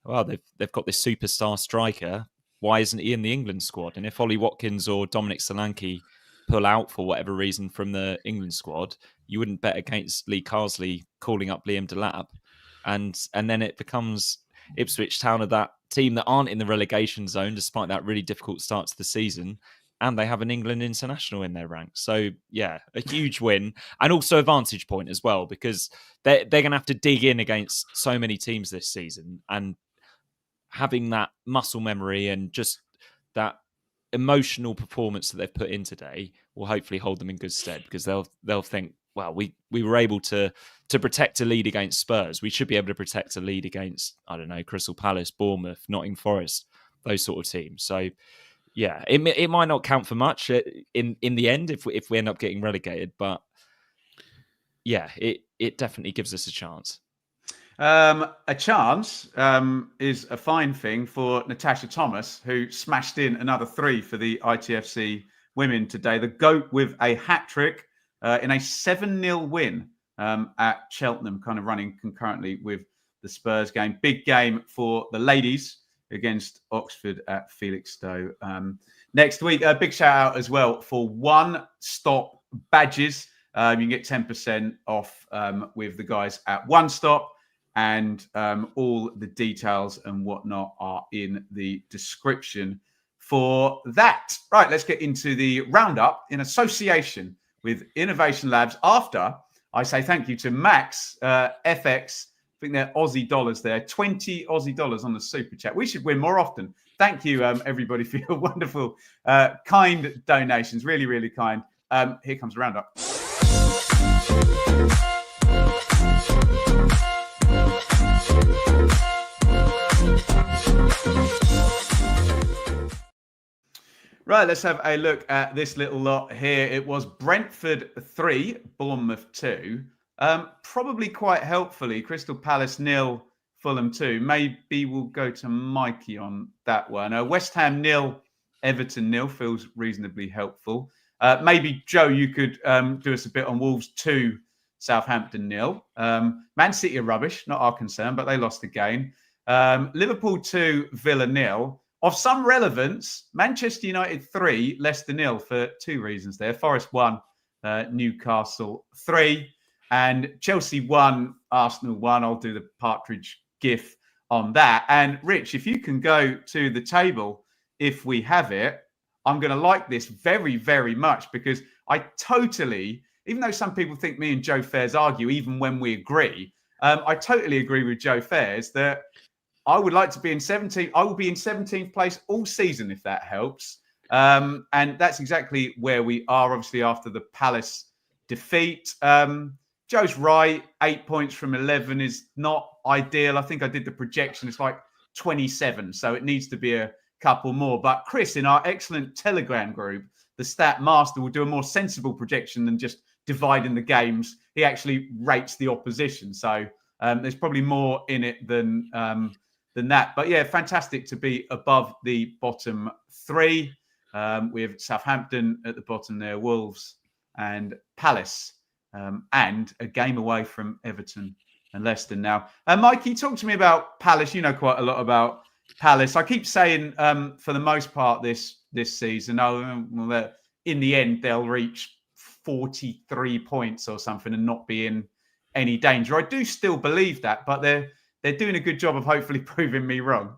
well, they've got this superstar striker. Why isn't he in the England squad? And if Ollie Watkins or Dominic Solanke pull out for whatever reason from the England squad, you wouldn't bet against Lee Carsley calling up Liam Delap. And then it becomes Ipswich Town are that team that aren't in the relegation zone, despite that really difficult start to the season. And they have an England international in their ranks. So, yeah, a huge win. And also a vantage point as well, because they're going to have to dig in against so many teams this season. And having that muscle memory and just that emotional performance that they've put in today will hopefully hold them in good stead, because they'll think, well, we were able to protect a lead against Spurs. We should be able to protect a lead against, I don't know, Crystal Palace, Bournemouth, Nottingham Forest, those sort of teams. So, yeah, it might not count for much in the end if we end up getting relegated, but yeah, it definitely gives us a chance. A chance is a fine thing for Natasha Thomas, who smashed in another 3 for the ITFC women today. The GOAT with a hat-trick in a 7-0 win at Cheltenham, kind of running concurrently with the Spurs game. Big game for the ladies against Oxford at Felixstowe next week. A big shout out as well for One Stop badges. You can get 10% off with the guys at One Stop. And all the details and whatnot are in the description for that. Right, let's get into the roundup in association with Innovation Labs. After I say thank you to Max FX, I think they're Aussie dollars there, 20 Aussie dollars on the super chat. We should win more often. Thank you, everybody, for your wonderful, kind donations. Really, really kind. Here comes the roundup. Right, let's have a look at this little lot here. It was Brentford 3, Bournemouth 2. Probably quite helpfully, Crystal Palace 0, Fulham 2. Maybe we'll go to Mikey on that one. West Ham 0, Everton 0 feels reasonably helpful. Maybe, Joe, you could do us a bit on Wolves 2, Southampton 0. Man City are rubbish, not our concern, but they lost the game. Liverpool 2, Villa 0. Of some relevance, Manchester United 3, Leicester 0 for 2 reasons there. Forest 1, Newcastle 3. And Chelsea 1, Arsenal 1. I'll do the partridge gif on that. And Rich, if you can go to the table, if we have it, I'm going to like this very, very much, because I totally, even though some people think me and Joe Fairs argue, even when we agree, I totally agree with Joe Fairs that I would like to be in 17th. I will be in 17th place all season, if that helps. And that's exactly where we are, obviously, after the Palace defeat. Joe's right. 8 points from 11 is not ideal. I think I did the projection. It's like 27. So it needs to be a couple more. But Chris, in our excellent Telegram group, the Stat Master, will do a more sensible projection than just dividing the games. He actually rates the opposition. So there's probably more in it than that. But yeah, fantastic to be above the bottom 3. We have Southampton at the bottom there, Wolves and Palace, and a game away from Everton and Leicester now. Mikey, talk to me about Palace. You know quite a lot about Palace. I keep saying, for the most part this season, in the end they'll reach 43 points or something and not be in any danger. I do still believe that, but they're doing a good job of hopefully proving me wrong.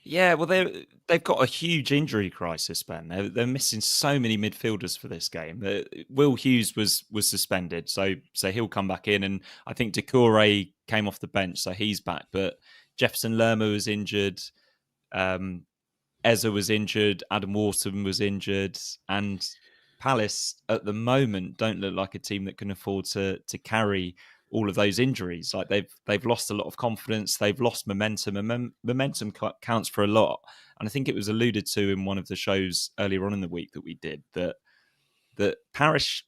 Yeah, well, they've got a huge injury crisis, Ben. They're missing so many midfielders for this game. Will Hughes was suspended, so he'll come back in, and I think Decore came off the bench, so he's back. But Jefferson Lerma was injured, Eza was injured, Adam Wharton was injured, and Palace at the moment don't look like a team that can afford to carry all of those injuries. Like they've lost a lot of confidence, they've lost momentum, and momentum counts for a lot. And I think it was alluded to in one of the shows earlier on in the week that we did that Parish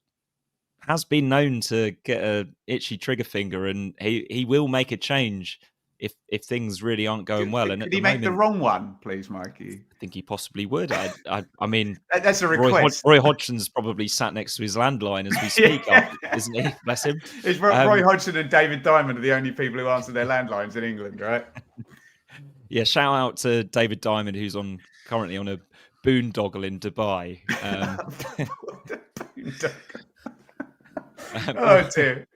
has been known to get a itchy trigger finger, and he will make a change if things really aren't going well. And could he make the wrong one, please, Mikey? I think he possibly would. I mean, that's a request. Roy Hodgson's probably sat next to his landline as we speak, isn't he? Bless him. It's Roy Hodgson and David Diamond are the only people who answer their landlines in England, right? Yeah, shout out to David Diamond, who's currently on a boondoggle in Dubai. Oh dear.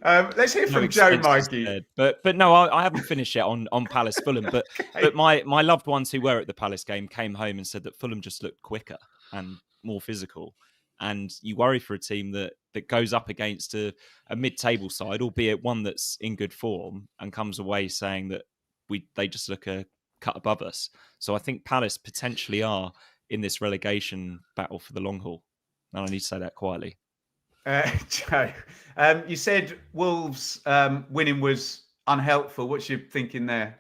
Let's hear from Joe, Mikey. But no, I haven't finished yet on Palace Fulham. But but my loved ones who were at the Palace game came home and said that Fulham just looked quicker and more physical. And you worry for a team that goes up against a mid-table side, albeit one that's in good form, and comes away saying that they just look a cut above us. So I think Palace potentially are in this relegation battle for the long haul. And I need to say that quietly. Joe, you said Wolves winning was unhelpful. What's your thinking there?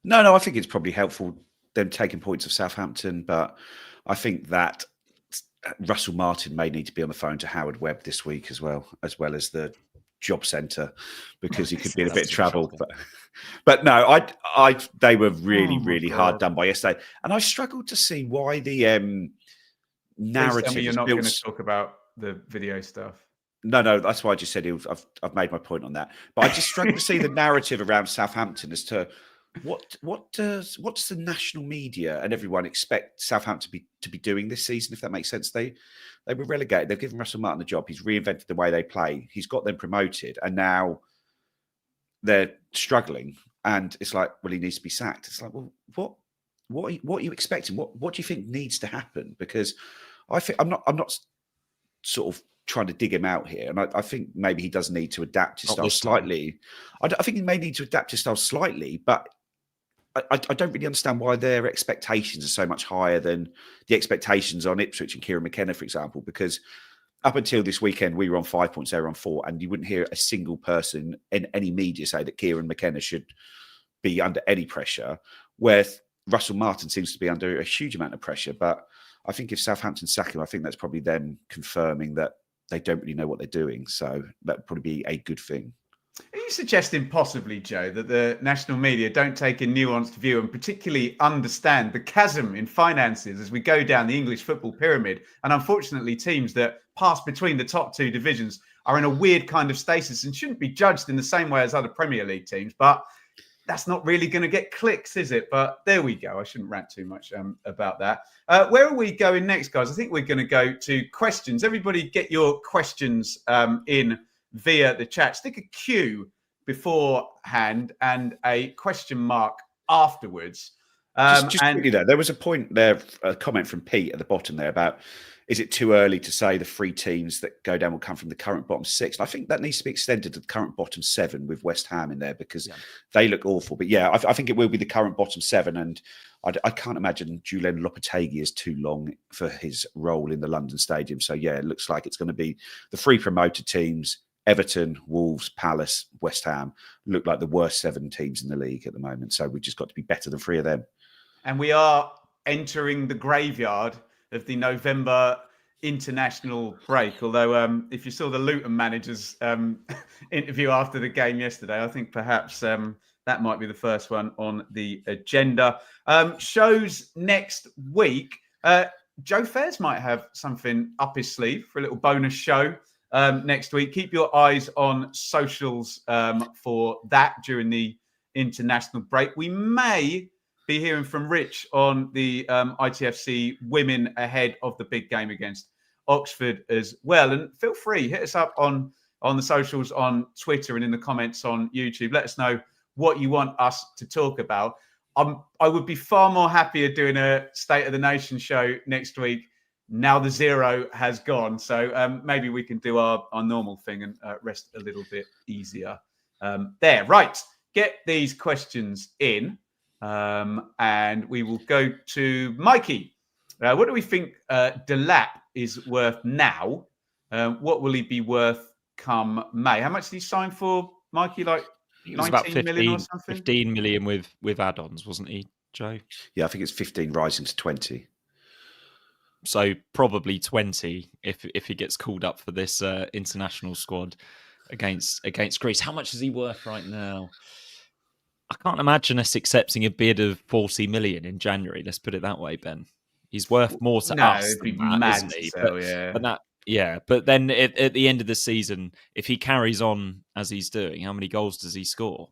No, I think it's probably helpful them taking points of Southampton, but I think that Russell Martin may need to be on the phone to Howard Webb this week as well as the job centre, because he could be in a bit of trouble. But no, they were really hard done by yesterday, and I struggled to see why the narrative. Tell me you're not going to talk about the video stuff. No, that's why I just said I've made my point on that. But I just struggled to see the narrative around Southampton as to what's the national media and everyone expect Southampton to be doing this season, if that makes sense. They were relegated. They've given Russell Martin the job. He's reinvented the way they play. He's got them promoted, and now they're struggling. And it's like, well, he needs to be sacked. It's like, well, what are you expecting? What do you think needs to happen? Because I think I'm not sort of trying to dig him out here, and I think maybe he does need to adapt his style slightly. I think he may need to adapt his style slightly, but I don't really understand why their expectations are so much higher than the expectations on Ipswich and Kieran McKenna, for example, because up until this weekend, we were on 5 points, they were on 4, and you wouldn't hear a single person in any media say that Kieran McKenna should be under any pressure, where Russell Martin seems to be under a huge amount of pressure. But I think if Southampton sack him, I think that's probably them confirming that they don't really know what they're doing. So that would probably be a good thing. Are you you suggesting possibly, Joe, that the national media don't take a nuanced view and particularly understand the chasm in finances as we go down the English football pyramid? And unfortunately, teams that pass between the top two divisions are in a weird kind of stasis and shouldn't be judged in the same way as other Premier League teams. But that's not really going to get clicks, is it? But there we go. I shouldn't rant too much about that. Where are we going next, guys? I think we're going to go to questions. Everybody get your questions in via the chat. Stick a Q beforehand and a question mark afterwards. Just quickly there was a point there, a comment from Pete at the bottom there about, is it too early to say the 3 teams that go down will come from the current bottom 6? I think that needs to be extended to the current bottom 7 with West Ham in there because they look awful. But yeah, I think it will be the current bottom 7. And I can't imagine Julian Lopetegui is too long for his role in the London Stadium. So yeah, it looks like it's going to be the 3 promoted teams. Everton, Wolves, Palace, West Ham look like the worst 7 teams in the league at the moment. So we've just got to be better than 3 of them. And we are entering the graveyard of the November international break. Although if you saw the Luton manager's interview after the game yesterday, I think perhaps that might be the first one on the agenda. Shows next week. Joe Fairs might have something up his sleeve for a little bonus show next week. Keep your eyes on socials for that during the international break. We may be hearing from Rich on the ITFC women ahead of the big game against Oxford as well. And feel free, hit us up on the socials, on Twitter and in the comments on YouTube. Let us know what you want us to talk about. I would be far more happier doing a State of the Nation show next week. Now the 0 has gone. So maybe we can do our normal thing and rest a little bit easier there. Right, get these questions in. And we will go to Mikey. What do we think Delap is worth now? What will he be worth come May? How much did he sign for, Mikey? Like it was about 15 million or something? 15 million with add-ons, wasn't he, Joe? Yeah, I think it's 15 rising to 20. So probably 20 if he gets called up for this international squad against Greece. How much is he worth right now? I can't imagine us accepting a bid of 40 million in January. Let's put it that way, Ben. He's worth more to us than that, isn't he? But then at the end of the season, if he carries on as he's doing, how many goals does he score?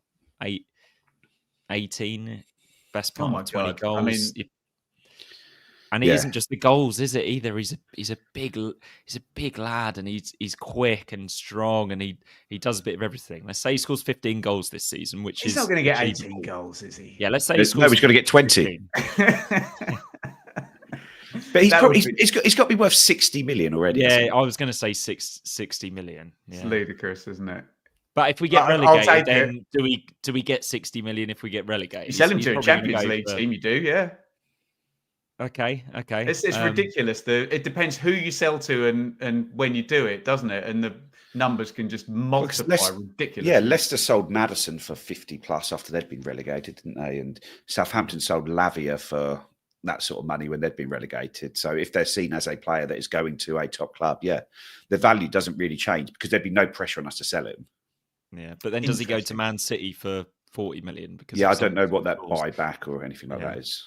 18, best part of 20 goals. I mean, and he isn't just the goals, is it either? He's a big lad, and he's quick and strong, and he does a bit of everything. Let's say he scores 15 goals this season, which he's not going to get 18 goals, is he? Yeah, let's say he's going to get 20. But he's got to be worth 60 million already. Yeah, I was going to say 60 million. Yeah. It's ludicrous, isn't it? But if we get relegated, then do we get 60 million if we get relegated? You sell him to a Champions League team, you do, yeah. Okay. It's ridiculous. It depends who you sell to and when you do it, doesn't it? And the numbers can just multiply ridiculously. Yeah, Leicester sold Maddison for 50 plus after they'd been relegated, didn't they? And Southampton sold Lavia for that sort of money when they'd been relegated. So if they're seen as a player that is going to a top club, yeah, the value doesn't really change because there'd be no pressure on us to sell him. Yeah, but then does he go to Man City for 40 million? Because I don't know what that buyback or anything like that is.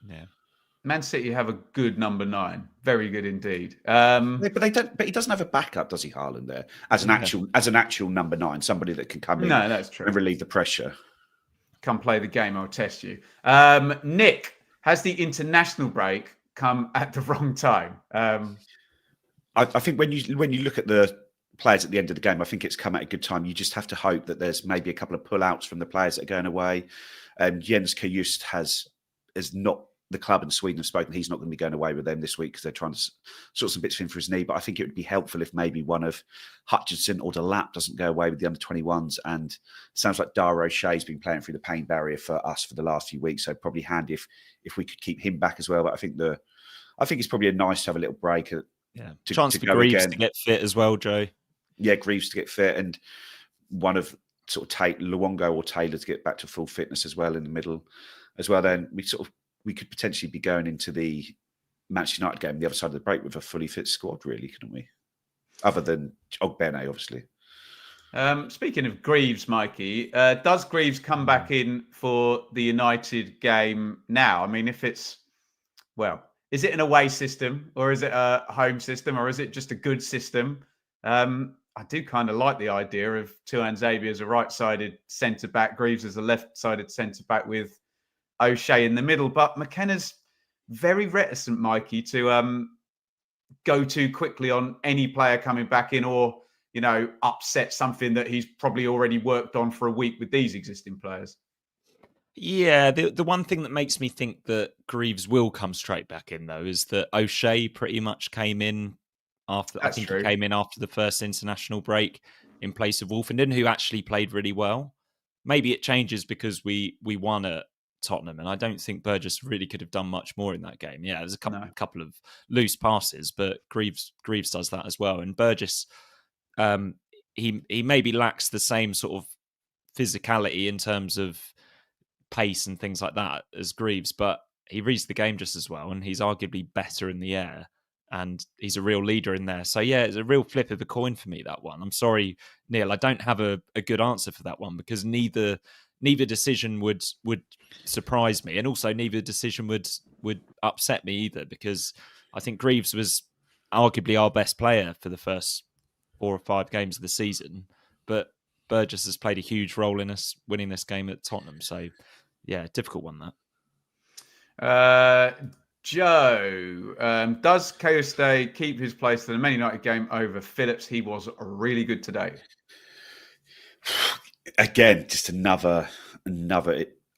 Yeah. Man City have a good number 9, very good indeed. But they don't. But he doesn't have a backup, does he, Haaland? There as an actual number 9, somebody that can come in. No, that's true. And relieve the pressure. Come play the game. I'll test you. Nick, has the international break come at the wrong time? I think when you look at the players at the end of the game, I think it's come at a good time. You just have to hope that there's maybe a couple of pullouts from the players that are going away. Jens Kajust has not. The club in Sweden have spoken. He's not going to be going away with them this week because they're trying to sort some bits in for his knee. But I think it would be helpful if maybe one of Hutchinson or Delap doesn't go away with the under-21s. And it sounds like Dara O'Shea's been playing through the pain barrier for us for the last few weeks. So probably handy if we could keep him back as well. But I think it's probably nice to have a little break. Chance for Greaves to get fit as well, Joe. Yeah, Greaves to get fit, and one of sort of Luongo or Taylor to get back to full fitness as well in the middle as well. Then we could potentially be going into the Manchester United game, the other side of the break, with a fully fit squad, really, couldn't we? Other than Ogbene, obviously. Speaking of Greaves, Mikey, does Greaves come back in for the United game now? I mean, if it's, well, is it an away system or is it a home system or is it just a good system? I do kind of like the idea of Tuanzebe as a right-sided centre-back, Greaves as a left-sided centre-back with O'Shea in the middle. But McKenna's very reticent, Mikey, to go too quickly on any player coming back in or, upset something that he's probably already worked on for a week with these existing players. Yeah, the one thing that makes me think that Greaves will come straight back in, though, is that O'Shea pretty much came in after. That's true. He came in after the first international break in place of Wolfenden, who actually played really well. Maybe it changes because we won at Tottenham, and I don't think Burgess really could have done much more in that game. Yeah, there's a couple of loose passes, but Greaves does that as well. And Burgess, he maybe lacks the same sort of physicality in terms of pace and things like that as Greaves, but he reads the game just as well, and he's arguably better in the air, and he's a real leader in there. So yeah, it's a real flip of a coin for me, that one. I'm sorry, Neil, I don't have a good answer for that one because neither decision would surprise me, and also neither decision would upset me either, because I think Greaves was arguably our best player for the first 4 or 5 games of the season, but Burgess has played a huge role in us winning this game at Tottenham. So, yeah, difficult one, that. Joe, does Koste keep his place for the Man United game over Phillips? He was really good today. Again, just another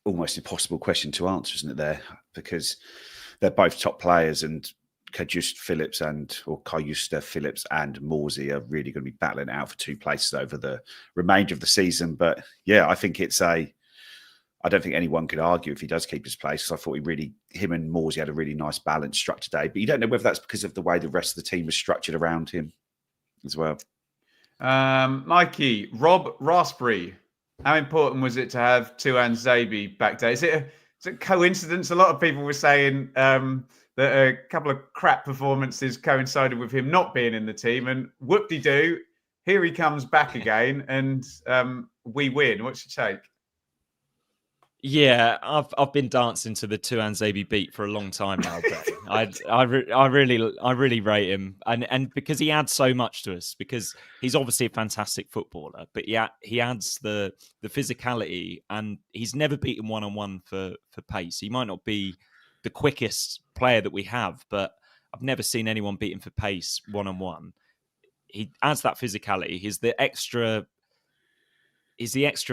almost impossible question to answer, isn't it, there? Because they're both top players, and Kajust Phillips Kajust Phillips and Morsey are really going to be battling it out for 2 places over the remainder of the season. But yeah, I think I don't think anyone could argue if he does keep his place, because I thought him and Morsey had a really nice balance struck today. But you don't know whether that's because of the way the rest of the team was structured around him as well. Mikey, Rob Raspberry, how important was it to have Tuanzebe back there? Is it a coincidence? A lot of people were saying that a couple of crap performances coincided with him not being in the team, and whoop-de-doo, here he comes back again, and we win. What's your take? Yeah, I've been dancing to the Tuanzebe beat for a long time now. But I really rate him, and because he adds so much to us. Because he's obviously a fantastic footballer, but he adds the physicality, and he's never beaten 1-on-1 for pace. He might not be the quickest player that we have, but I've never seen anyone beat him for pace 1-on-1. He adds that physicality. He's the extra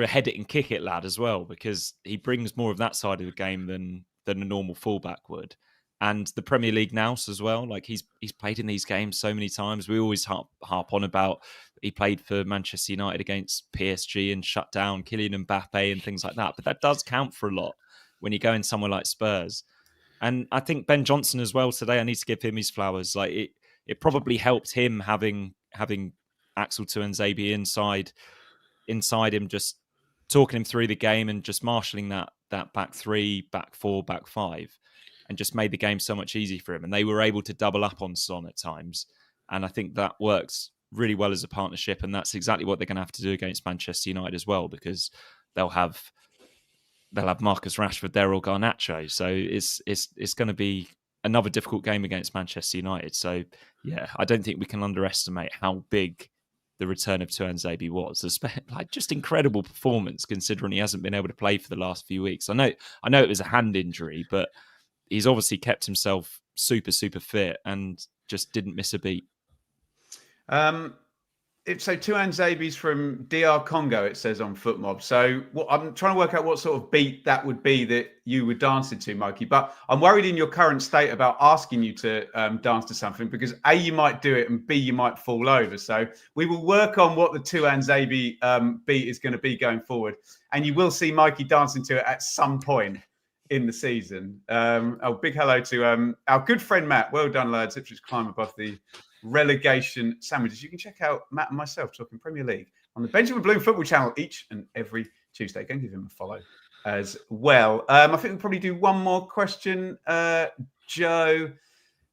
head it and kick it lad as well, because he brings more of that side of the game than a normal fullback would. And the Premier League nous as well. Like he's played in these games so many times. We always harp on about he played for Manchester United against PSG and shut down Kylian Mbappe and things like that. But that does count for a lot when you go in somewhere like Spurs. And I think Ben Johnson as well today, I need to give him his flowers. Like it probably helped him having Axel Tuanzebe inside him, just talking him through the game and just marshalling that back 3, back 4, back 5, and just made the game so much easier for him. And they were able to double up on Son at times. And I think that works really well as a partnership. And that's exactly what they're going to have to do against Manchester United as well, because they'll have Marcus Rashford there or Garnacho. So it's going to be another difficult game against Manchester United. So yeah, I don't think we can underestimate how big the return of Tuanzebe was. Like just incredible performance considering he hasn't been able to play for the last few weeks. I know it was a hand injury, but he's obviously kept himself super, super fit and just didn't miss a beat. So Tuanzebe's from DR Congo, it says on FootMob. So I'm trying to work out what sort of beat that would be that you would dance to, Mikey. But I'm worried in your current state about asking you to dance to something, because A, you might do it, and B, you might fall over. So we will work on what the Tuanzebe beat is going to be going forward. And you will see Mikey dancing to it at some point in the season. Big hello to our good friend Matt. Well done, lads. Ipswich climb above the relegation sandwiches. You can check out Matt and myself talking Premier League on the Benjamin Bloom Football Channel each and every Tuesday. Go and give him a follow as well. I think we'll probably do one more question. Joe,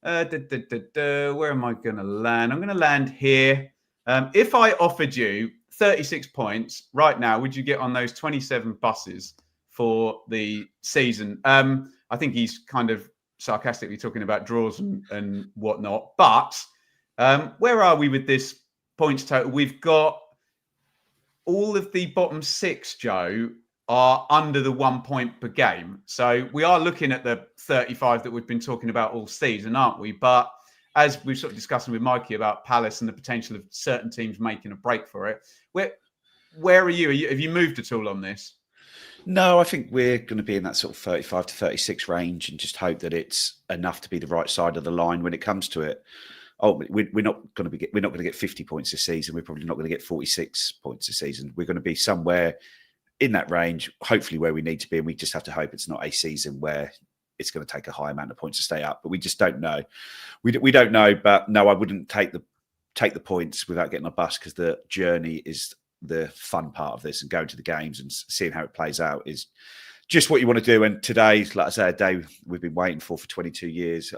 where am I going to land? I'm going to land here. If I offered you 36 points right now. Would you get on those 27 buses for the season? I think he's kind of sarcastically talking about draws and whatnot. But where are we with this points total? We've got all of the bottom 6, Joe, are under the 1 point per game. So we are looking at the 35 that we've been talking about all season, aren't we? But as we've sort of discussing with Mikey about Palace and the potential of certain teams making a break for it, where are you? Have you moved at all on this? No, I think we're going to be in that sort of 35 to 36 range and just hope that it's enough to be the right side of the line when it comes to it. Oh, we're not going to get 50 points this season. We're probably not going to get 46 points this season. We're going to be somewhere in that range, hopefully where we need to be. And we just have to hope it's not a season where it's going to take a high amount of points to stay up. But we just don't know. We don't know. But no, I wouldn't take the points without getting a bus, because the journey is the fun part of this, and going to the games and seeing how it plays out is just what you want to do. And today, like I say, a day we've been waiting for 22 years.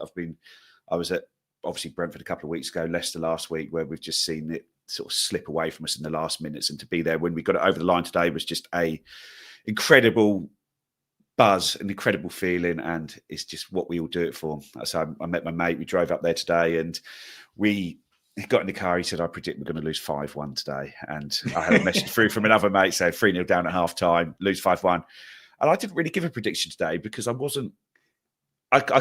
I was at obviously Brentford a couple of weeks ago, Leicester last week, where we've just seen it sort of slip away from us in the last minutes. And to be there when we got it over the line today was just a incredible buzz, an incredible feeling, and it's just what we all do it for. So I met my mate, we drove up there today, and he got in the car. He said, I predict we're going to lose 5-1 today. And I had a message through from another mate saying 3-0 down at half time, lose 5-1. And I didn't really give a prediction today because I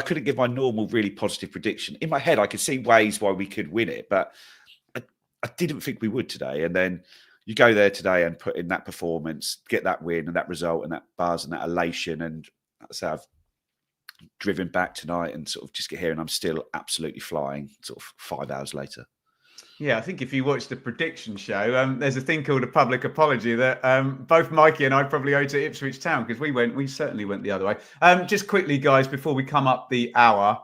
couldn't give my normal, really positive prediction. In my head, I could see ways why we could win it, but I didn't think we would today. And then you go there today and put in that performance, get that win and that result and that buzz and that elation. And so I've driven back tonight and sort of just get here, and I'm still absolutely flying sort of 5 hours later. Yeah, I think if you watch the prediction show, there's a thing called a public apology that both Mikey and I probably owe to Ipswich Town, because we certainly went the other way. Just quickly, guys, before we come up the hour,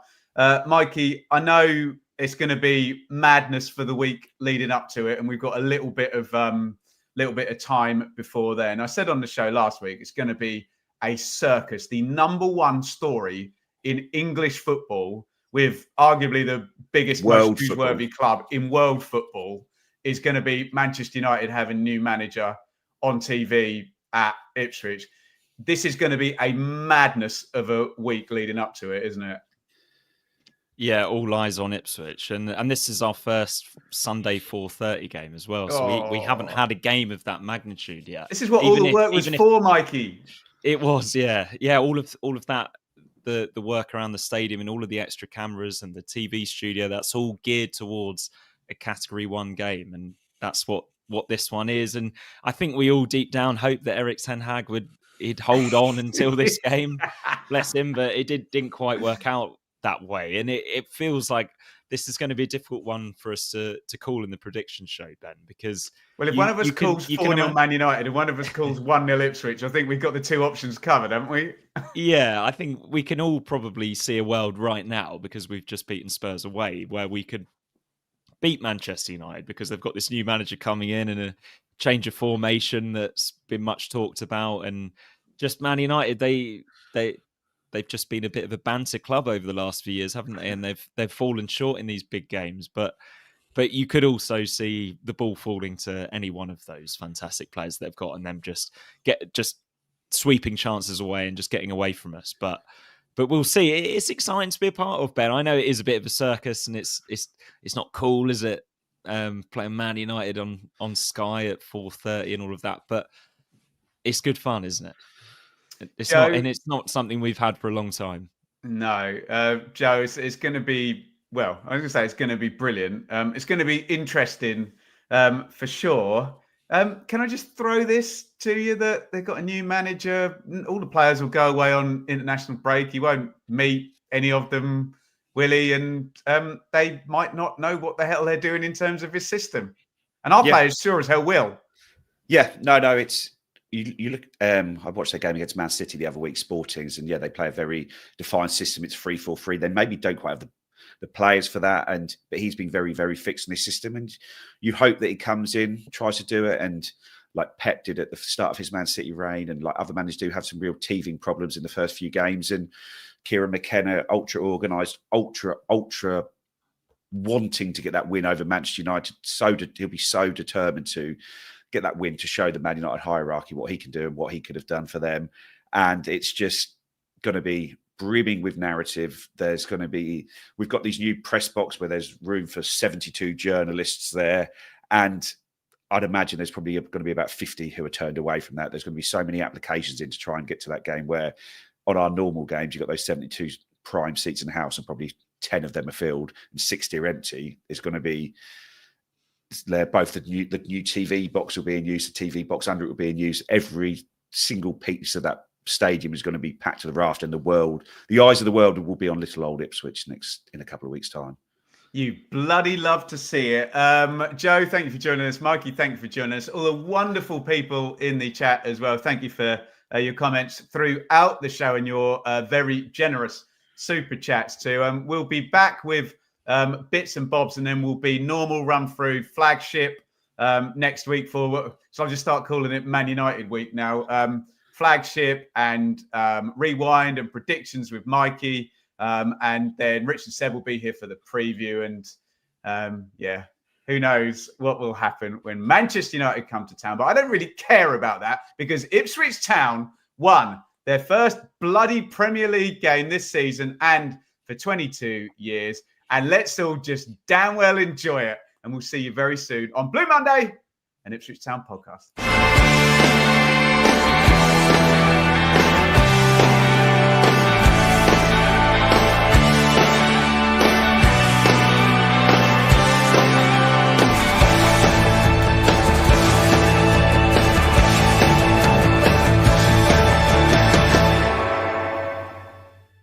Mikey, I know it's going to be madness for the week leading up to it, and we've got a little bit of time before then. I said on the show last week, it's going to be a circus. The number one story in English football, with arguably the biggest, most newsworthy club in world football, is going to be Manchester United having new manager on TV at Ipswich. This is going to be a madness of a week leading up to it, isn't it? Yeah, all eyes on Ipswich. And this is our first Sunday 4:30 game as well. So we haven't had a game of that magnitude yet. This is what all the work was for, Mikey. It was, yeah. Yeah, all of that, the work around the stadium and all of the extra cameras and the TV studio, that's all geared towards a Category 1 game. And that's what this one is. And I think we all deep down hope that Erik ten Hag he'd hold on until this game. Bless him, but it didn't quite work out that way. And it feels like this is going to be a difficult one for us to call in the prediction show, Ben, because if one of us calls 4-0 Man United and one of us calls 1-0 Ipswich, I think we've got the two options covered, haven't we? Yeah, I think we can all probably see a world right now, because we've just beaten Spurs away, where we could beat Manchester United because they've got this new manager coming in and a change of formation that's been much talked about. And just Man United, they've just been a bit of a banter club over the last few years, haven't they? And they've fallen short in these big games. But you could also see the ball falling to any one of those fantastic players they've got, and them just sweeping chances away and just getting away from us. But we'll see. It's exciting to be a part of, Ben. I know it is a bit of a circus, and it's not cool, is it? Playing Man United on Sky at 4:30 and all of that, but it's good fun, isn't it? It's not something we've had for a long time. No, Joe, it's going to be, well, I was going to say it's going to be brilliant. It's going to be interesting for sure. Can I just throw this to you that they've got a new manager? All the players will go away on international break. He won't meet any of them, will he? And they might not know what the hell they're doing in terms of his system. And our players sure as hell will. Yeah, no, it's... You look. I watched their game against Man City the other week, Sportings, and they play a very defined system. It's 3-4-3. They maybe don't quite have the players for that, but he's been very, very fixed in his system. And you hope that he comes in, tries to do it, and like Pep did at the start of his Man City reign, and like other managers do, have some real teething problems in the first few games. And Kieran McKenna, ultra organised, ultra wanting to get that win over Manchester United. He'll be so determined to get that win to show the Man United hierarchy what he can do and what he could have done for them. And it's just going to be brimming with narrative. We've got these new press box where there's room for 72 journalists there. And I'd imagine there's probably going to be about 50 who are turned away from that. There's going to be so many applications in to try and get to that game, where on our normal games, you've got those 72 prime seats in the house and probably 10 of them are filled and 60 are empty. It's going to be both the new TV box will be in use, the TV box under it will be in use. Every single piece of that stadium is going to be packed to the raft, and the eyes of the world will be on little old Ipswich in a couple of weeks' time. You bloody love to see it. Joe, thank you for joining us. Mikey, thank you for joining us. All the wonderful people in the chat as well. Thank you for your comments throughout the show and your very generous super chats too. We'll be back with bits and bobs, and then we'll be normal run through Flagship next week so I'll just start calling it Man United week now. Flagship and Rewind and predictions with Mikey. And then Rich and Seb will be here for the preview. And who knows what will happen when Manchester United come to town. But I don't really care about that, because Ipswich Town won their first bloody Premier League game this season and for 22 years. And let's all just damn well enjoy it. And we'll see you very soon on Blue Monday and Ipswich Town podcast.